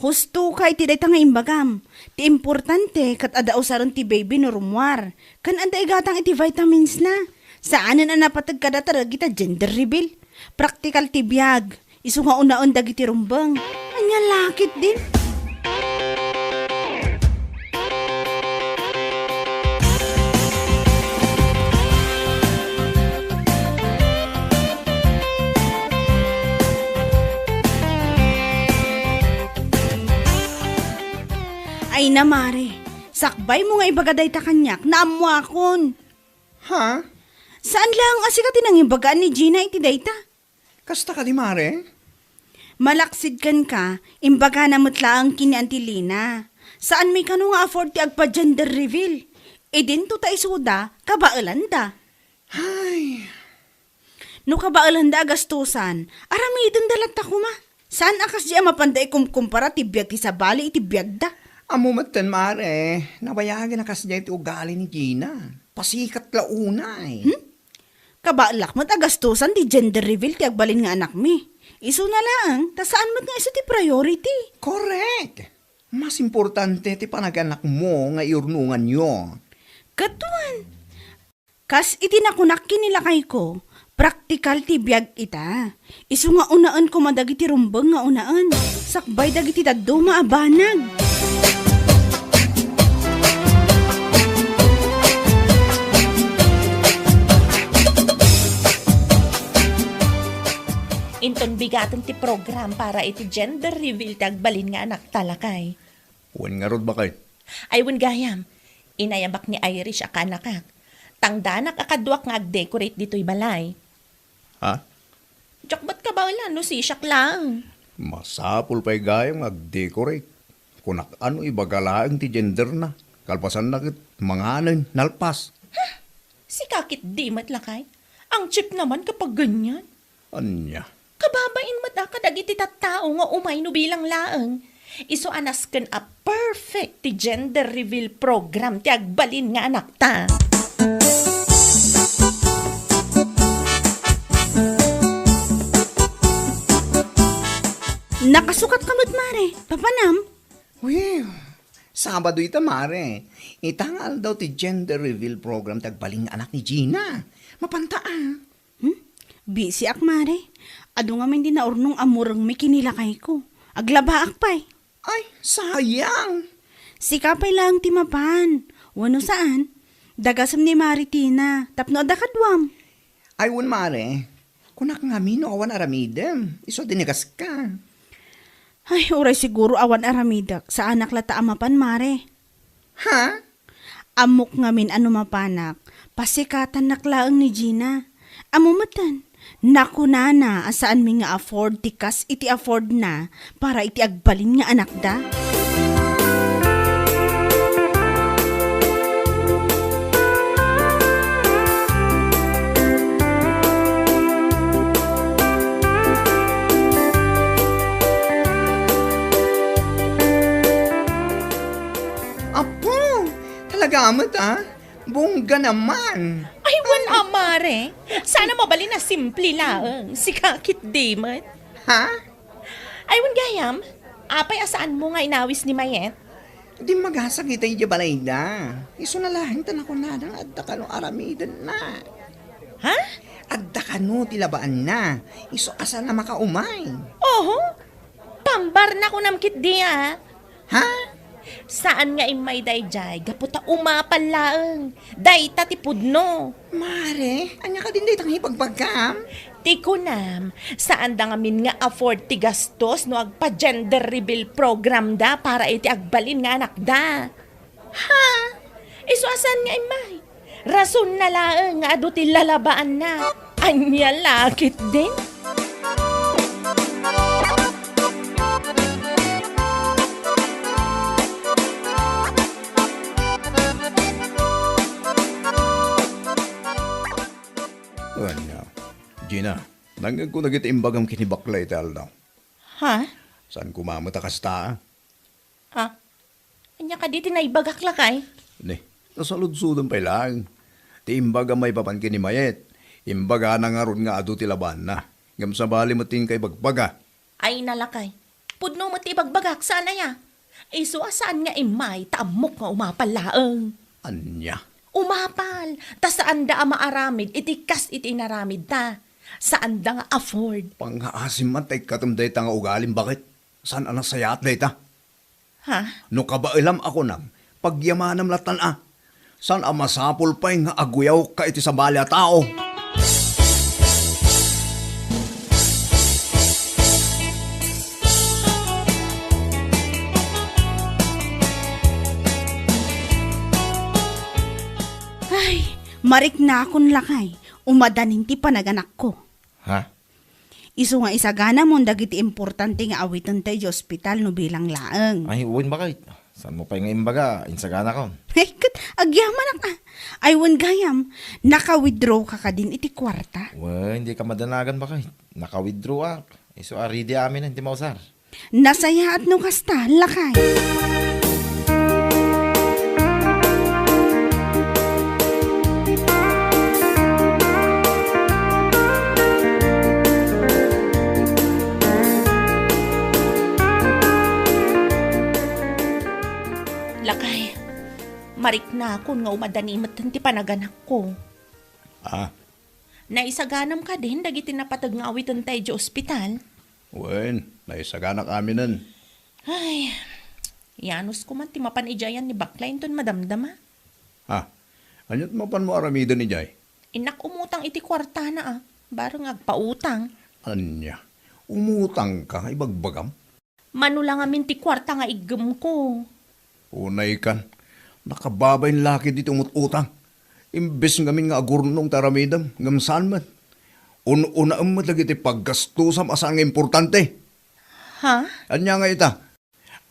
husto kay ti dayta nga imbagam. Ti importante kat ada usaron ti baby no rumwar. Kan anda igatang iti vitamins na. Saanan na napatag kada tarag ita gender reveal. Praktikal ti biyag. Isu nga unaon dagiti rumbang. Anya lakit din. Ay na mare, sakbay mo nga ibagaday ta kanyak na amuakon. Ha? Saan lang asika tinang ibagaan ni Gina iti dayta? Kasta ka di, mare? Malaksid kan ka, imbaga na mutlaang kini Antilina. Saan may kano nga afford ti agpa gender reveal? E din to ta isuda, kabailan da. Ay, No kabailan da gastusan, aramidon dalat ta kuma. Saan akas di mapanday kumkumpara ti biyag ti sabali iti biyag da? amumatan, mare. Nabayagan na kasi iti ugali ni Gina. Pasikat launay. Kabalak mat agastusan ti gender reveal ti agbalin nga anak mi. Isu na lang, ta saan mat nga isu ti priority? Correct. Mas importante ti panaganak mo nga iurnungan nyo. Katuan. Kas itinakunak kinilakay ko, praktikal ti biyag ita. Isu nga unaan ko madagiti rumbang nga unaan. Sakbay dagiti daddo maabanag. Inton bigatan ti program para iti gender reveal ti agbalin nga anak talakay. Wan nga rod ba kay? Aywan gayam, inayabak ni Irish akanakak. Tangdanak akaduak nga ag-decorate dito'y balay. Ha? Diyak ba't ka ba wala? No, siyak lang. Masapul pa'y gayang mag-decorate. Kunak ano ibagalaang ti gender na. Kalpasan na kit manganan, nalpas. Si kakit di matlakay. Ang cheap naman kapag ganyan. Anya? Kababain mata kadagiti tattao nga umay no bilang laeng. Iso anas ken a perfect ti gender reveal program ti agbalin nga anak ta. Nakasukat kamot mare, papanam. Well, Sabado ita, mare. Itangal daw ti gender reveal program tagbaling anak ni Gina. Mapantaan. Busy ak mare. Ado nga min di naurnong amurang may kinilakay ko. Aglaba ak pay. Ay, sayang. Sikapay lang timapan. Wano saan? Dagasam ni Maritina. Tapno adakadwam. Aywan, mare. Kunak nga no awan aramidem. Iso dinigas ka. Ay, oray siguro awan aramidak. Sa anak lata amapan mare. Ha? Amok ngamin ano mapanak. Pasikatan naklaang ni Gina. Amumatan. Naku nana, asaan mi nga afford tikas iti afford na para iti agbalin nga anak da? Talaga amat Bongga naman. Ay, Mare. Sana mabali na simple lang. Si kakit Damon. Ha? Ay, gayam. Apay asaan mo nga inawis ni Mayet? Di magasagita yung balay na. Iso na lahin tan ako na ng adda ka no aramidan na. Ha? Adda ka no tilabaan na. Iso asa na makaumay. Oho. Pambar na ko namkit diya. Ha? Saan nga imay dayjay? Gaputa umapal laeng. Dayta tipudno. Mare, anya ka din day tang hipagbagam? Ti kunam, saan da ngamin nga afford ti gastos no agpa-gender reveal program da para iti agbalin nga anak da. Ha? Iso asan nga imay? Rason na laeng nga adu ti lalabaan na. Anya lakit din. Anya, Gina, nangag ko nagit imbagam kinibaklay tal daw. Ha? Saan kumamata kasta? Ha? Anya ka di tinaibagak lakay? Ni, nasaludsudan pa lang. Ti imbaga may papankin ni Mayet. Imbaga na nga ron nga adu ti laban na. Ngam sa bali mo ting kay bagbaga. Ay nalakay. Pudno mo ti ibagbagak sana ya. Iso asaan nga imay taamok nga umapal laeng. Anya, Umapal. Ta saan da maaramid, itikas iti inaramid ta. Saan da nga afford. pangaasim man tay katumday ta nga ugalim bakit? Saan anak sayat day ta? Ha? No kabailam ako nang pagyamanam latan Saan masapol pa nga aguyaw ka iti sa balya tao? Ay, marik na akong lakay. Umadanin ti panaganak ko. Ha? Isu nga isagana mo dagiti importante nga awitan tayo sa ospital no bilang laeng. Ay, uwin ba kahit? Saan mo pa yung imbaga? Insagana ko. Ay, kat, agyaman ka. Ay, gayam, naka-withdraw ka din iti kwarta. Well, hindi ka madanagan ba kahit? Naka-withdraw up. Iso aridi amin, hindi mausar. Nasaya at no kasta, lakay. Lakay. Marik na ako nga umadanimat ti panaganak ko. Naisaganam ka din, dagiti napatag nga awitan tayo di ospital. Wen, naisaganak amin nun. Ay, yanos ko man ti mapanijayan ni Baklain ton madamdama. Anyat mapan mo aramidan ni Jay? Inak umutang iti kwarta na barang agpautang. Anya, umutang ka, ibagbagam? Manulang amin ti kwarta nga igem ko. Unay kan, nakababayin laki dito umutang. Imbes ngamin nga agurnong taramidam, ngam saan man. Una ang matagiti paggastusam asaan nga importante. Ha? Anya nga ita,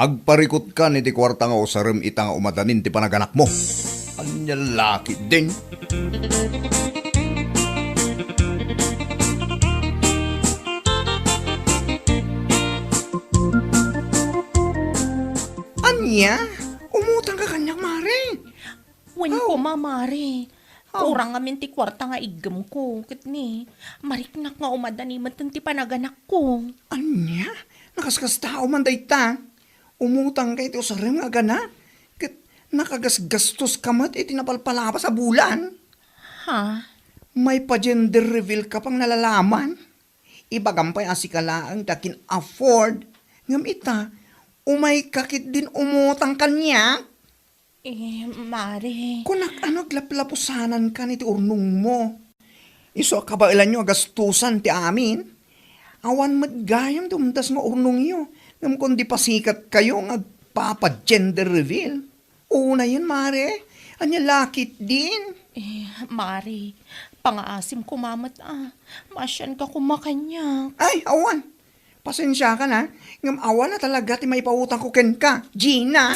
agparikot ka ni ti kwarta nga usarim ita nga umadanin ti panaganak mo. Anya laki din. Anya? Umutang ka kanyak, Mare. Wen ko mamari. Kurang amin ti kwarta nga igem ko. Kat ni, mariknak nga umadanimat ti panaganak ko. Anya? Nakaskas tao man dayta. Umutang ka iti usarim nga gana. Kat nakagasgastos ka mat iti napalpalapa sa bulan. Ha? May pa-gender reveal ka pang nalalaman. Ibagampay asikalaang takin afford. Ngam ita, umay kakit din umutang kanya. Mari. Kunak ano glaplapusanan ka ni ti urnong mo. Iso kabailan nyo agastusan ti amin. Awan madgayam ti umtas nga urnong nyo. Ngam kundi pasikat kayo nga papa-gender reveal. Una yun, Mare. Anya lakit din. Mari, pangaasim kumamat Masyan ka kumakanyak. Ay, awan. Pasensya ka na. Ngam awan na talaga ti may pautang ko ken ka. Gina.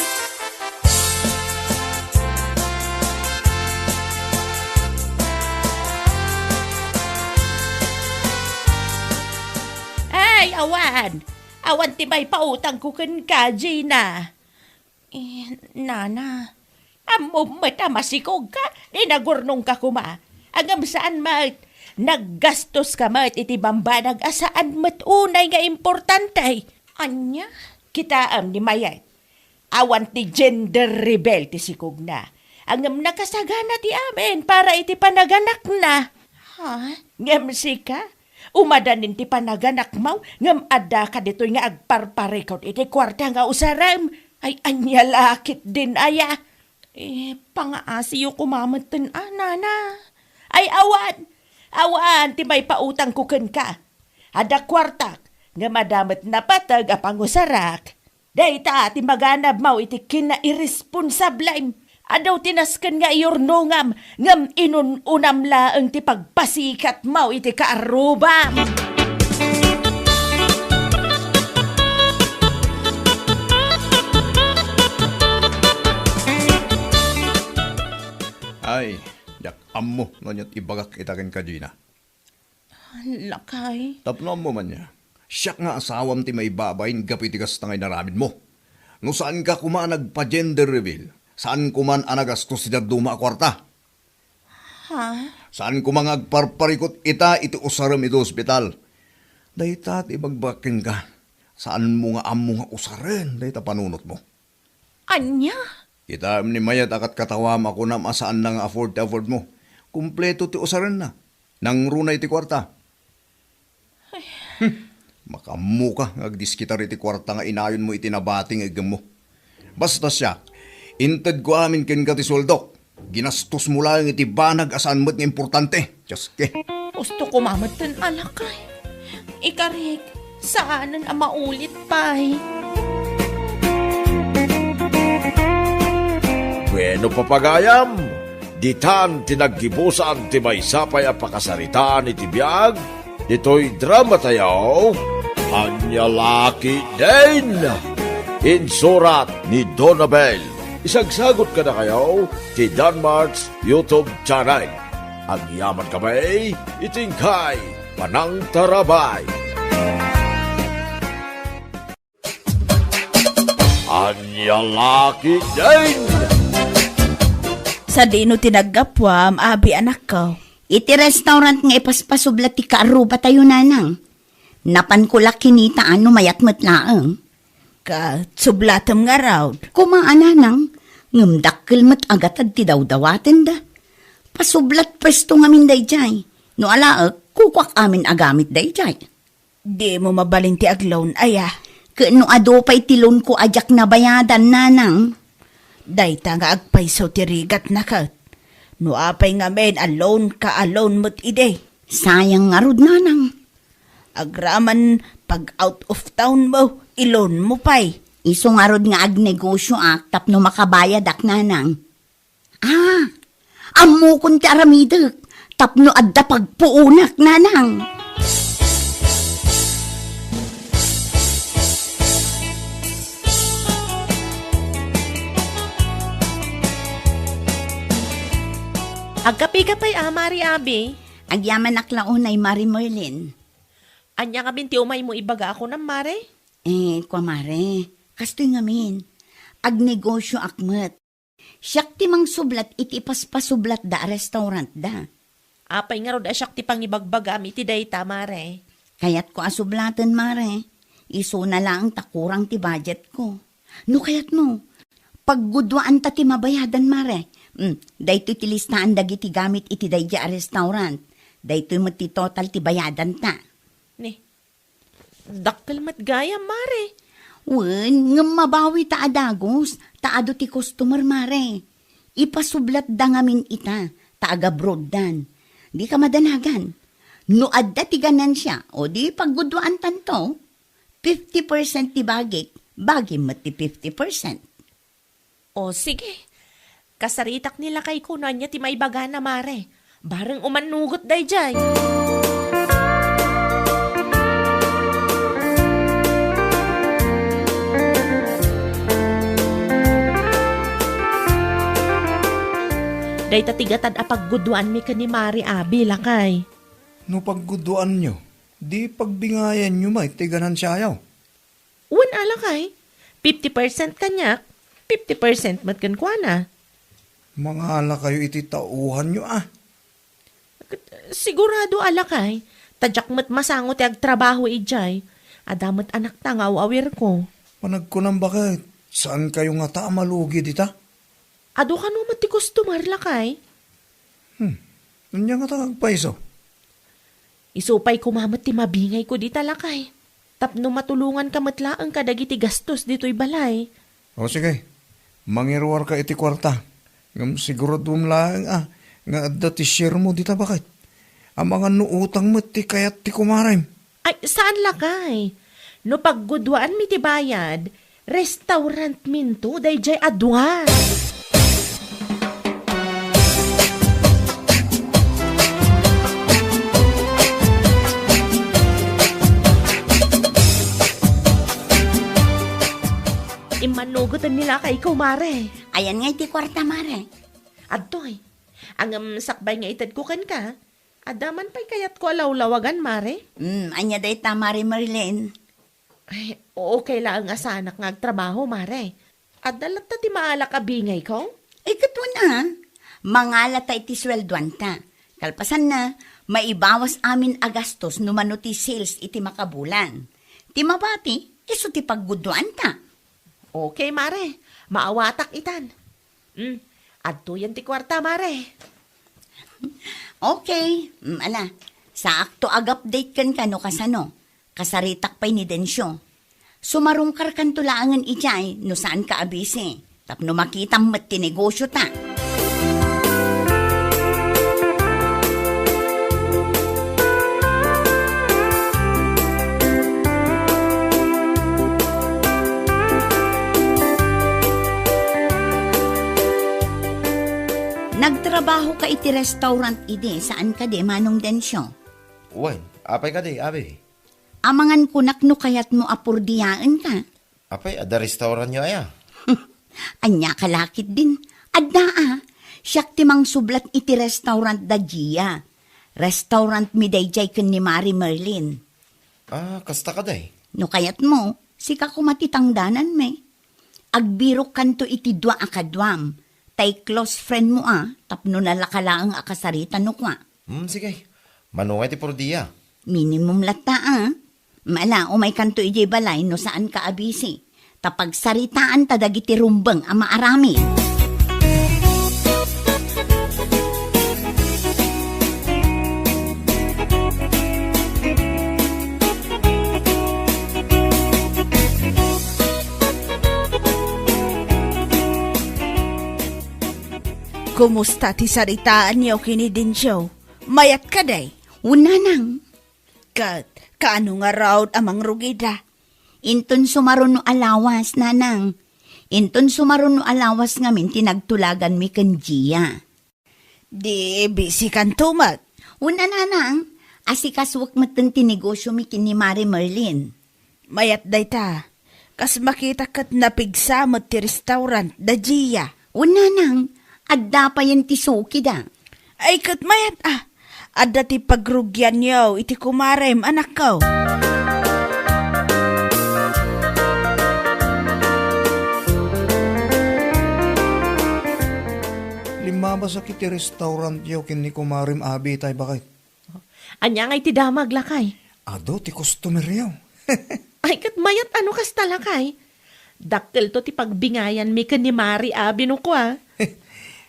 Ay, awan. Awan ti may pautang ko kan ka, Gina. Nana, Amo mata masikog ka, di nagurnong ka kuma. Agam saan mat, naggastos ka mat iti bambanag asaan mat unay nga importante. Anya, kita ni mayat. Awan ti gender rebel ti sikog na. Angam nakasagana ti amin para iti panaganak na. Ha? Ngam sika? Umadanin ti panaganak mo, ngam ada ka dito'y nga agparparikot iti kwarta nga usaram. Ay anya lakit din aya. Pangaasiyo kumamatan nana. Ay awan, ti may pautang kuken ka. Ada kwartak, nga madamat na patag apang usarak. Dayta, ti maganab mau iti kina-irresponsablem. Adaw tinasken nga iurnongam, ngam inununam laeng ti pagpasikat mau iti kaarubam. Ay, yak ammo, nanyat ibagak itakin ka, Gina. Lakay. Tapno mo man niya. Siyak nga asawam ti may babayin kapitigas na ngay naramid mo. No saan ka kuma nagpa-gender reveal? Saan kuman anagastos si duma kwarta? Ha? Saan kumang agparparikot ita iti usaram ito ospital? Dayta ti bagbakin ka. Saan mo nga amo nga usaren? Dayta panunot mo. Anya? Ita ni mayat akat katawam ako na masaan nang afford mo. Kumpleto ti usaren na. Nang runay ti kwarta. Makamu ka, agdiskitar iti kwarta nga inayon mo itinabating igam mo. Basta siya, inted ko amin ken ka ti soldok. Ginastos mo lang iti banag asaan mo't nga importante. Jaske. Gusto ko mamatan alakay. Ikarik, saanan ang maulit pa'y? Bueno papagayam, ditan tinaggibusan ti may sapay a pakasaritaan iti biyag, dito'y drama tayo, Anya Laki din! Insurat ni Donabel. Isagsagot ka na kayo ti Danmarks YouTube channel. Ang yaman kamay, itingkay, panang tarabay. Anya Laki din! Sa dino tinagapwam, abi anak ko. Iti restaurant nga ipaspasublat ti kaaruba tayo nanang. Napan ko laki kinita ano mayat matlaang. Sublatam nga raw. Kumaananang, ngumdakkel mat agatad ti dawdawaten da. Pasublat pwesto ngamin dayjay. No alaak, kukwak amin agamit dayjay. Di mo mabalin ti agloan, aya. Kano ado pa'y tilon ko ajak na bayadan nanang. Dayta nga agpayso ti rigat na kat. No apay nga men, alone ka alone mo't ide. Sayang nga rod nanang. Agraman pag out of town mo, ilon mo pa'y. Iso nga rod nga agnegosyo tapno makabayad ak nanang. Amo kun ti aramidek, tapno adda pagpuunak nanang. Agkapi-kapay Mari Abi. Agyaman aklaunay Mari Merlin. Anya nga binti umay mo ibaga ako ng Mare? Kwa Mare, kastoy ngamin. Agnegosyo akmet. Siyak ti mang sublat iti paspasublat da restaurant da. Apay nga rod asyak ti pangibagbagam iti dayta Mare. Kayat ko asublatan Mare. Iso na lang takurang ti budget ko. No kayat mo, paggudwaan ta ti mabayadan Mare. Dayto ti listaan dagiti gamit iti dayja a restaurant. Dayto mo ti total ti bayadan ta. Ni, dakkel mat gaya Mare. Wen, nga mabawi ta adagos, taado ti customer Mare. Ipasublat da ngamin ita, taaga broaddan. Di ka madanagan. No adda ti ganansya, o di paggudwaan tanto, 50% ti bagik, bagi mo ti 50%. O sige, kasaritak nila kay kunan niya ti may baga na Mare. Bareng umanugot day jay. Day tatigatad apagguduan mi ka ni Mari Abi lakay. No pagguduan nyo, di pagbingayan nyo may tiganan siya ayaw. Uwan alakay, 50% kanyak, 50% mat kan kuana. Mga ala kayo iti tauhan nyo Sigurado alakay, tadyak met masangot ag trabaho ijay. Adamat anak tangaw awir ko. Panagkunang bakit? Saan kayo nga ta malugi dita? Ado ka no mati customer lakay. Nandiyan nga ta kagpaiso. Isupay kumamat ti mabingay ko di talakay. Tapno matulungan ka matlaang kadagiti gastos dito'y balay. O sige, mangiruar ka iti kwarta. Ngam sigurado lang nga adda ti share mo dita bakit? Ang mga nuutang mo ti kayat ti kumaray. Ay, saan lakay? No paggudwaan mi ti bayad, restaurant minto dayjay adwa. Imanugutan nila kay kumare. Ayan nga iti kwarta, mare. Adtoy, ang sakbay nga itad ko kan ka, adaman pa'y kayat ko alawlawagan, mare. Anya day ta, Mare Merlin. Ay, okay lang nga sanak nga trabaho, mare. At dalat ta ti maalak abingay ko? Katwa na, mangala ta iti sweldoan ta. Kalpasan na, maibawas amin agastos no mano ti sales iti makabulan. Ti mabati, iso ti pagguduan ta. Okay, mare. Maawatak itan. Adto yan ti kwarta, mare. Okay, ala, sa akto ag-update kan kano kasano, kasaritak pa'y ni Densyo. Sumarungkar kan tulaangan ijay, no saan ka abisi, tapno makita mo't tinegosyo ta. Nagtrabaho ka iti restaurant ide, saan ka de, Manong Densyo? Wen, apay ka di, abi. Amangan kunak no kayat mo apurdiyaan ka. Apay, ada restaurant nyo aya. Anya kalakit din. Adda siyak timang sublat iti restaurant da Gia. Restaurant mi dayjay ken ni Mari Merlin. Kasta ka day. No kayat mo, sika kumatitangdanan me. Agbiro kanto iti dua akadwam. Tay close friend mo tapno nalakalaang akasarita no kwa. Sige. Manungay ti pordiya. Minimum lata Mala, umay kanto ijay balay no saan ka abisi. Tapag saritaan ta dagiti rumbeng ama arami. Kumusta ti saritaan niyo kini Densyo? Mayat ka day? Una nang. Kaano nga raw amang rugida? Inton sumaron no alawas, nanang. Inton sumaron no alawas ngamin tinagtulagan mi ken Gia. Di busy kan tumat. Una nanang, asikaswak matan tinegosyo mi kin ni Mari Merlin. Mayat day ta. Kas makita kat napigsa mo ti restaurant da Gia. Una nang, adda pa yan ti suki da. Ay kat mayat adda ti pagrugyan niyo iti kumarem anak ko. Limaba sa kiti restaurant yaw kin ni kumarim abi tay bakit? Anya nga iti damag lakay. Ado ti customer yaw. Ay, kat mayat ano kas talakay. Dakkel to ti pagbingayan mi ken ni Mari abi no kwa.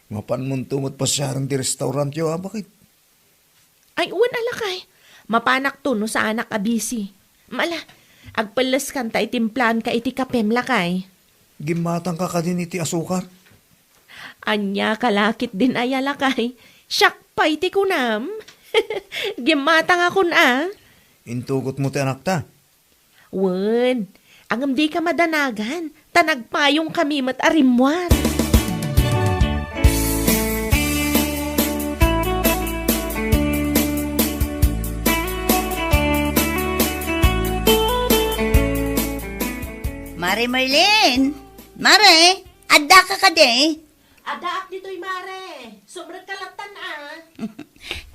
Mapanmuntumot pa siya ti restaurant yaw bakit? Ay, uwan alakay. Mapanak to no sa anak abisi. Mala, agpalas kanta itimplan ka iti kapem lakay. Gimatang ka din iti asukar. Anya kalakit din ay alakay. Siyak pa iti kunam. Gimatang ako na. Intugot mo ti anak ta. Wen, angam di ka madanagan. Tanagpayong kami mat arimwan. Mari Merlin! Mare! Adda ka de? Adaak dito'y Mare. Sobrang kalatan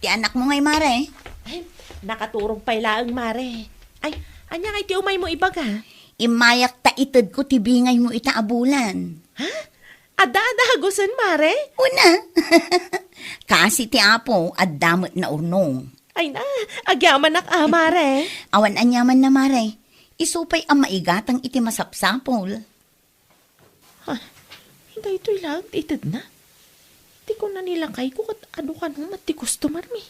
Ti anak mo ngay, Mare. Ay, nakaturong pailaang Mare. Ay, anya kay ti umay mo ibaga. Imayak ta itad ko tibingay mo ita abulan. Ha? Ada hagusan, Mare. Una, kasi ti Apo at damot na urnong. Ay na, agyaman nak, Mare. Awan anyaman na mare, isupay ang maigatang iti masapsapol. Hindi ito'y lang, itid na. Di ko na nilakay ko kat ano ka nung mati customer mi.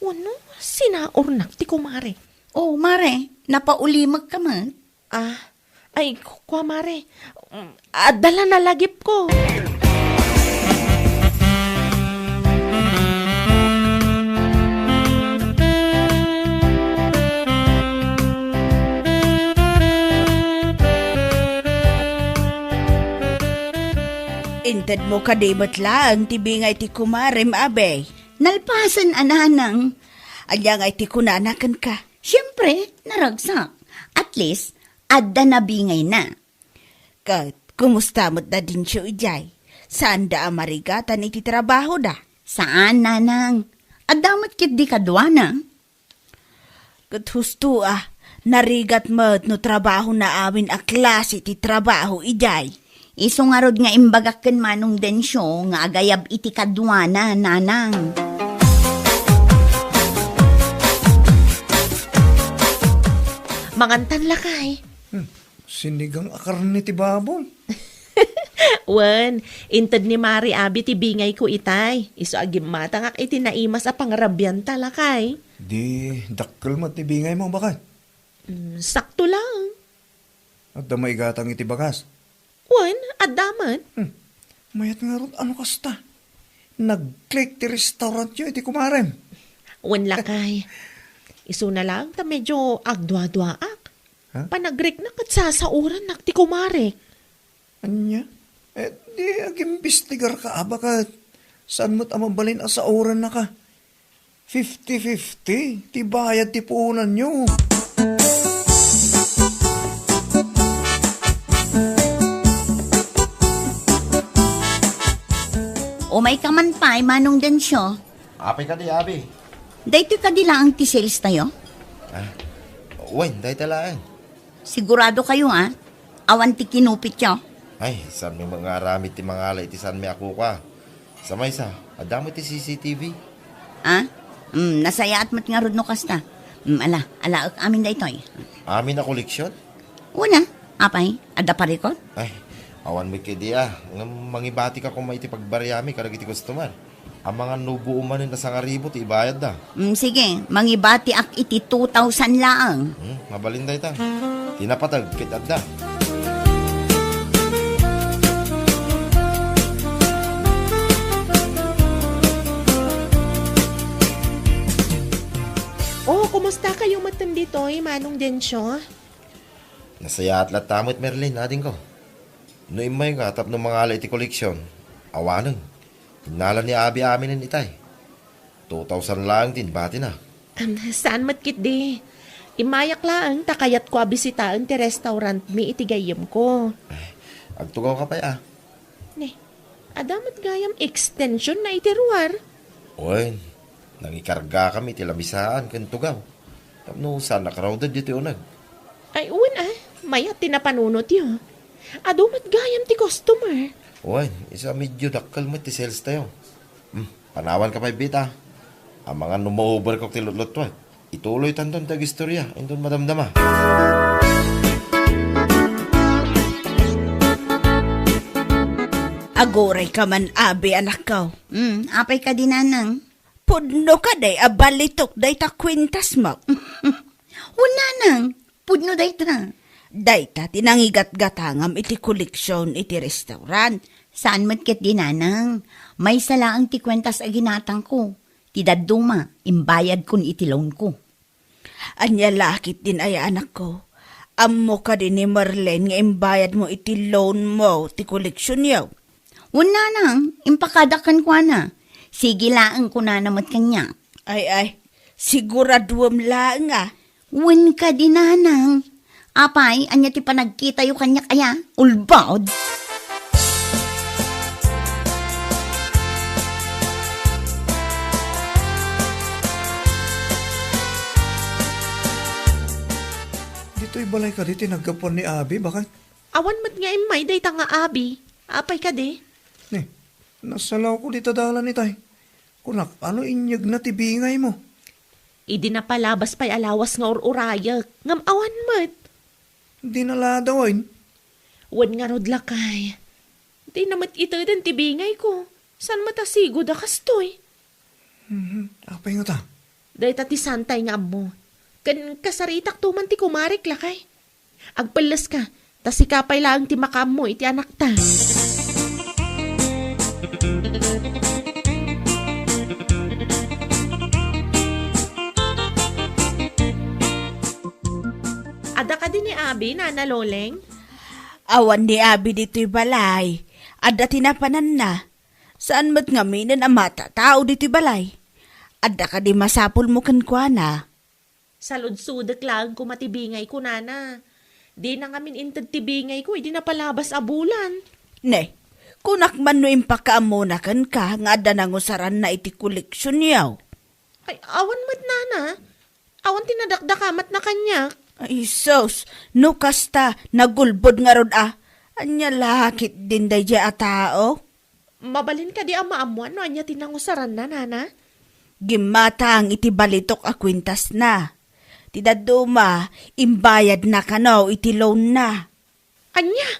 Wano, sinaornak ti ko, Mare. Oh, mare, napaulimag ka man. Ay, kwa, Mare. Dala na lagip ko. Inted mo kadimot lang, tibingay ti kumarem, abe. Nalpasan ananang. Alyang ay ti kunanakan ka. Siyempre, naragsak. At least, adda na bingay na. Kat, kumusta mo't na din siya ijay? Saan da amarigatan iti trabaho da? Saan, nanang? Adamot kit di kadwa na. Kat husto narigat mo't no trabaho na amin a klase iti trabaho ijay. Iso nga rod nga imbagakken manong densyo nga agayab iti kadwa na, nanang. Mangantan lakay. Sinigang akarni ti babong. Wan, intad ni Mari Abi ti bingay ko itay. Iso agim matangak iti naimas a pangrabyan talakay. Di, dakkel mo ti bingay mo bakit? Sakto lang. At damay gatang iti bagas. Wan, adaman. Mayat nga ron, ano kasta? Nag-click ti restaurant yun, iti kumarem. Wan lakay. Iso na lang ta medyo agdwa-dwaak. Ha? Panagrek na kat sasauran nak ti kumarek. Anya? Di agimbistigar ka, abakat. Saan mo't amabalin sa oran na ka? 50-50, ti bayad ti puunan nyo. Umay ka man pa, manong densyo. Apay ka di, Abi. Dahito ka dila ang ti-sales tayo? Uy, dahi talaan. Sigurado kayo awan ti kinupit yo. Ay, saan may mga aramid ti mga alay, ti saan may ako ka. Samay sa, adamo ti CCTV. Nasaya at mat nga rod no kasta. Alaak amin da itoy. Amin na koleksyon? Una, apay, ada pa rikot? Ay, awan may kaya mangibati ka kung may ti pagbariyami karag iti customer. Ang mga nubo umanin na sa ngaribo ti ibayad da. Sige, mangibati ak iti 2,000 laang. Mabalinday ta. Tinapatag, kitad da. Oh, kumusta kayo matan dito, manong densyo? Nasaya at latamot Merlin, natin ko. No imay nga, tap ng mga alay ti koleksyon. Awanang, hinala ni Abi aminin itay. 2,000 lang din, bati na. Saan matkit di? Imayak lang, takayat ko abisitaan ti restaurant mi itigayam ko. Agtugaw ka pa Ne, adamat gayam extension na itiruar. Uy, nangikarga kami ti lamisaan kan tugaw. Tapno saan nakrowded dito unag. Ay, uwan mayat tinapanunot yun. Adumat gayam ti customer. Uy, isa medyo dakal mo ti sales tayo. Panawan ka pa bita. Ang mga numo-over ko ti lutlot. Ituloy tanton tag istorya. Indon madamdama. Agoray ka man, abe, anak ko. Apay ka dinanang. Pudno ka day, abalitok day ta kwintas mo. Una nang, pudno day na. Day ta, tinangigat-gatangam iti koleksyon iti restaurant. Saan matkit dinanang? May salaang ti kwentas aginatang ko. Tidaduma, imbayad kun iti loan ko. Anya lakit din ay anak ko. Ammo ka din ni Marlene nga imbayad mo iti loan mo ti koleksyon yaw. Una nang, impakadakan ko na. Sige laang ko na namat kanya. Ay, siguraduam laang Wen ka dinanang. Apay, anya ti panagkita yu kanya kaya, ulbod. Dito'y balay ka dito, nagkapon ni Abi, bakit? Awan mat nga imay day ta nga abi. Apay ka di? Ne, nasalaw ko di tadalan ni tay. Kunak, ano inyag na tibingay mo? Idi na palabas pa'y alawas nga ururayak. Ngam awan mat. Di naladawain. Wan nga rod lakay. Di namat ito din tibingay ko. San matasigo da kastoy? Apay nga ta. Dahil tati santay nga mo. Kan kasaritak tuman ti kumarik lakay. Agpalas ka. Tas ikapay lang ti makam mo iti anak ta. Ada ka din ni Abi, Nana Loleng? Awan ni Abi dito'y balay. Adda tinapanan na. Saan mat ngaminan ang mata tao dito'y balay? Adda ka di masapul mo kan kwa na. Salud-sudak lang kumatibingay ko, Nana. Di na ngamin intad tibingay ko, di na palabas abulan. Ne, kunak man no impakaamo na kan ka nga adda nang usaran na iti koleksyon yaw. Ay, awan mat, Nana. Awan tinadakdakamat na kanya. Ay sos, no kasta nagulbod nga rod ah. Anya lakit din day a tao. Mabalin ka di amaamuan, no? Anya tinangusaran na, Nana. Gimatang iti balitok a kwintas na. Tidaduma, imbayad na kanaw iti loan na. Anya,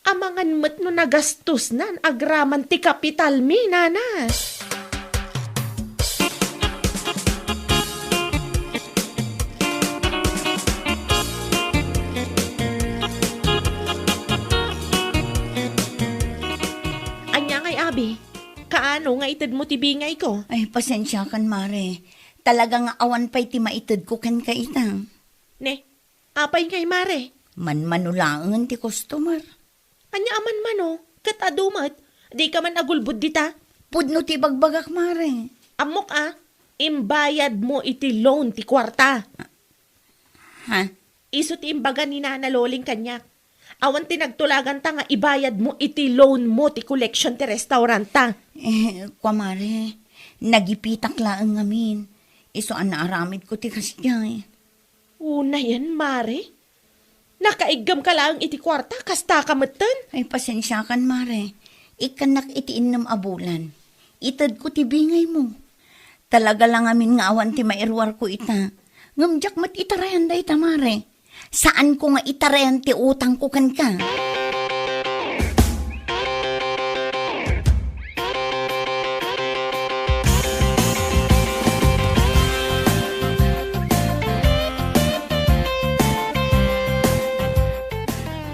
amangan mat no nagastos na, agraman ti kapital mi, Nana. Anya ngay, Abi, kaano nga itad mo tibingay ko? Ay, pasensya kan, Mare. Talagang awan pa'y ti maitid ko kan kaitang. Ne, apay ngay, Mare. Manulangan ti customer. Anya aman mano, kat adumat, di ka man agulbud dita. Pudno ti bagbagak, Mare. Amok imbayad mo iti loan ti kwarta. Ha? Iso ti imbaga ni Nana Loling kanyak. Awan ti nagtulagan ta nga ibayad mo iti loan mo ti collection ti restaurant ta. Kwa, Mare. Nagipitak laang ngamin. Iso ang naaramid ko ti kasyay. Una yan, Mare. Nakaigam ka lang iti kwarta, kasta ka matan. Ay, pasensya kan, Mare. Ikanak iti innam abulan. Itad ko ti bingay mo. Talaga lang amin nga awan ti mairwar ko ita. Ngamjak mat itarayan da ita, Mare. Saan ko nga itarayan ti utang ko kan ka?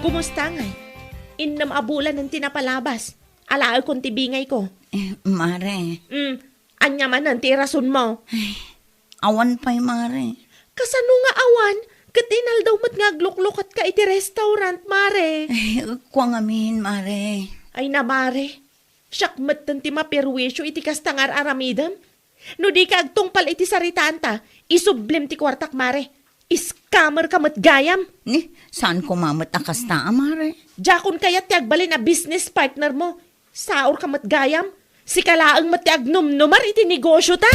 Kumusta nga? Innam abulan ng tinapalabas. Alaal kong tibingay ko. Mare. Anya man ang tirason mo. Awan pa'y, Mare. Kasano nga awan? Katinal daw mat nga gluklukat ka iti restaurant, Mare. Kwa ngamin, Mare. Ay na, Mare. Siyak mat ti mapirwisyo iti kastangar aramidam. No di ka agtungpal iti saritaan ta, isublim ti kwartak, Mare. Scammer ka mat gayam. Saan ko mamatakas ta, Mare? Jakon kaya ti agbali na business partner mo. Saor ka mat gayam. Si kalaang mat ti agnumnumar iti negosyo ta.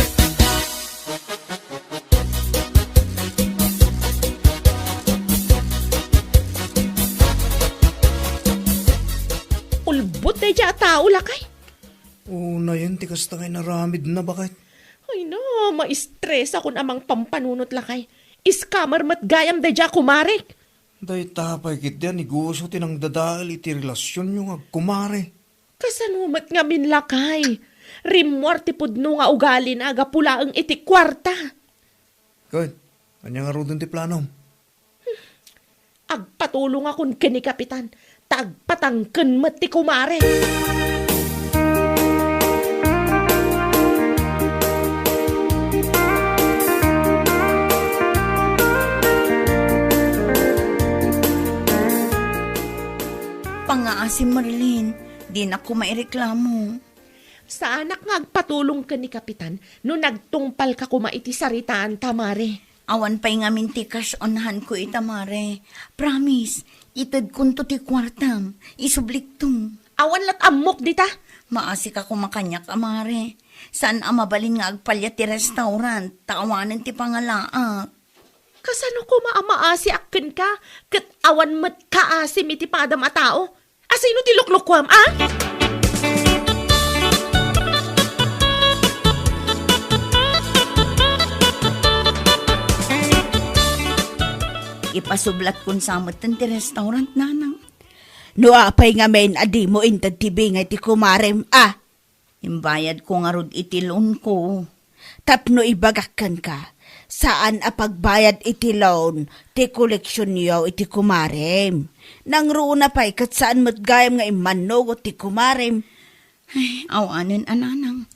Ulbot na dya tao lakay. Na yan, tikas ta kay naramid na bakit? Ay na, ma-stress ako namang pampanunot lakay. Scammer mat gayam da dya kumarek. Day tapay kit yan, negosyo tinang dadal iti relasyon yung agkumare. Kasanumat nga minlakay. Rimwar ti pudno nga ugali na agapula ang iti kwarta. Kaya, kanya nga rodon ti planom. Agpatulong akong kini kapitan. Tagpatangken mat ti kumare. Pangaasim, Marilyn. Di na ko maireklamo. Sa anak nga agpatulong ka ni kapitan no nagtungpal ka kumaiti saritaan tamare. Awan pa'y nga mintikas onahan ko ita, Mare. Promise, itad kunto ti kwartam. Isubliktum. Awan lat amok dita. Maasi ka kumakanyak, Mare. Saan mabalin nga agpalya ti restaurant? Taawanan ti pangalaak. Kasano ko maamaasi akin ka? Kat awan mat kaasim iti padam a tao? Asino ti luklukwam, ah? Ipasublat kun samatan ti restaurant nanang. No apay nga men adi mo intad tibi nga ti kumarem, ah. Imbayad ko nga rod itilon ko. Tapno ibagakan ka. Saan apagbayad iti loan, ti koleksyon niyo iti kumarem. Nang ruuna pa ikat saan matgayam nga imanog ti kumarem. Ay, awanan ananang.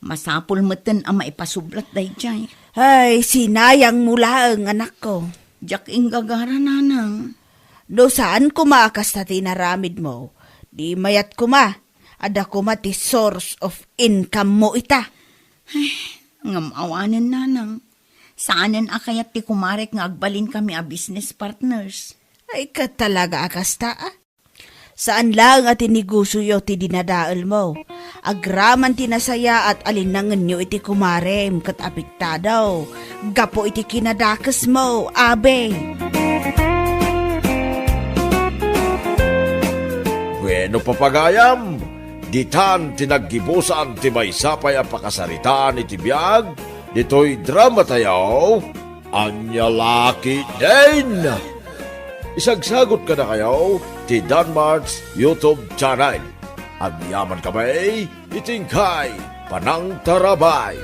Masapul matan ang maipasublat day jay. Ay, sinayang mula ang anak ko. Jak inggagara nanang. No saan kumakas na tinaramid mo? Di mayat kuma. Ada kuma ti source of income mo ita. Ngam awanan nanang. Saanan akayat ti kumarek nga agbalin kami a business partners. Ay ka talaga akasta ah. Saan lang at inigusuyo ti dinadaal mo? Agraman ti nasaya at alinangan nyo iti kumarem kat apektadaw. Gapo iti kinadakas mo, abe. Bueno papagayam, ditan tinaggibusan ti may sapay ang pakasaritaan iti biyag, dito'y drama tayo, Anya Laki din! Isagsagot ka na kayo ti Danmar's YouTube channel. Ang yaman kamay, itingkay, panang tarabay.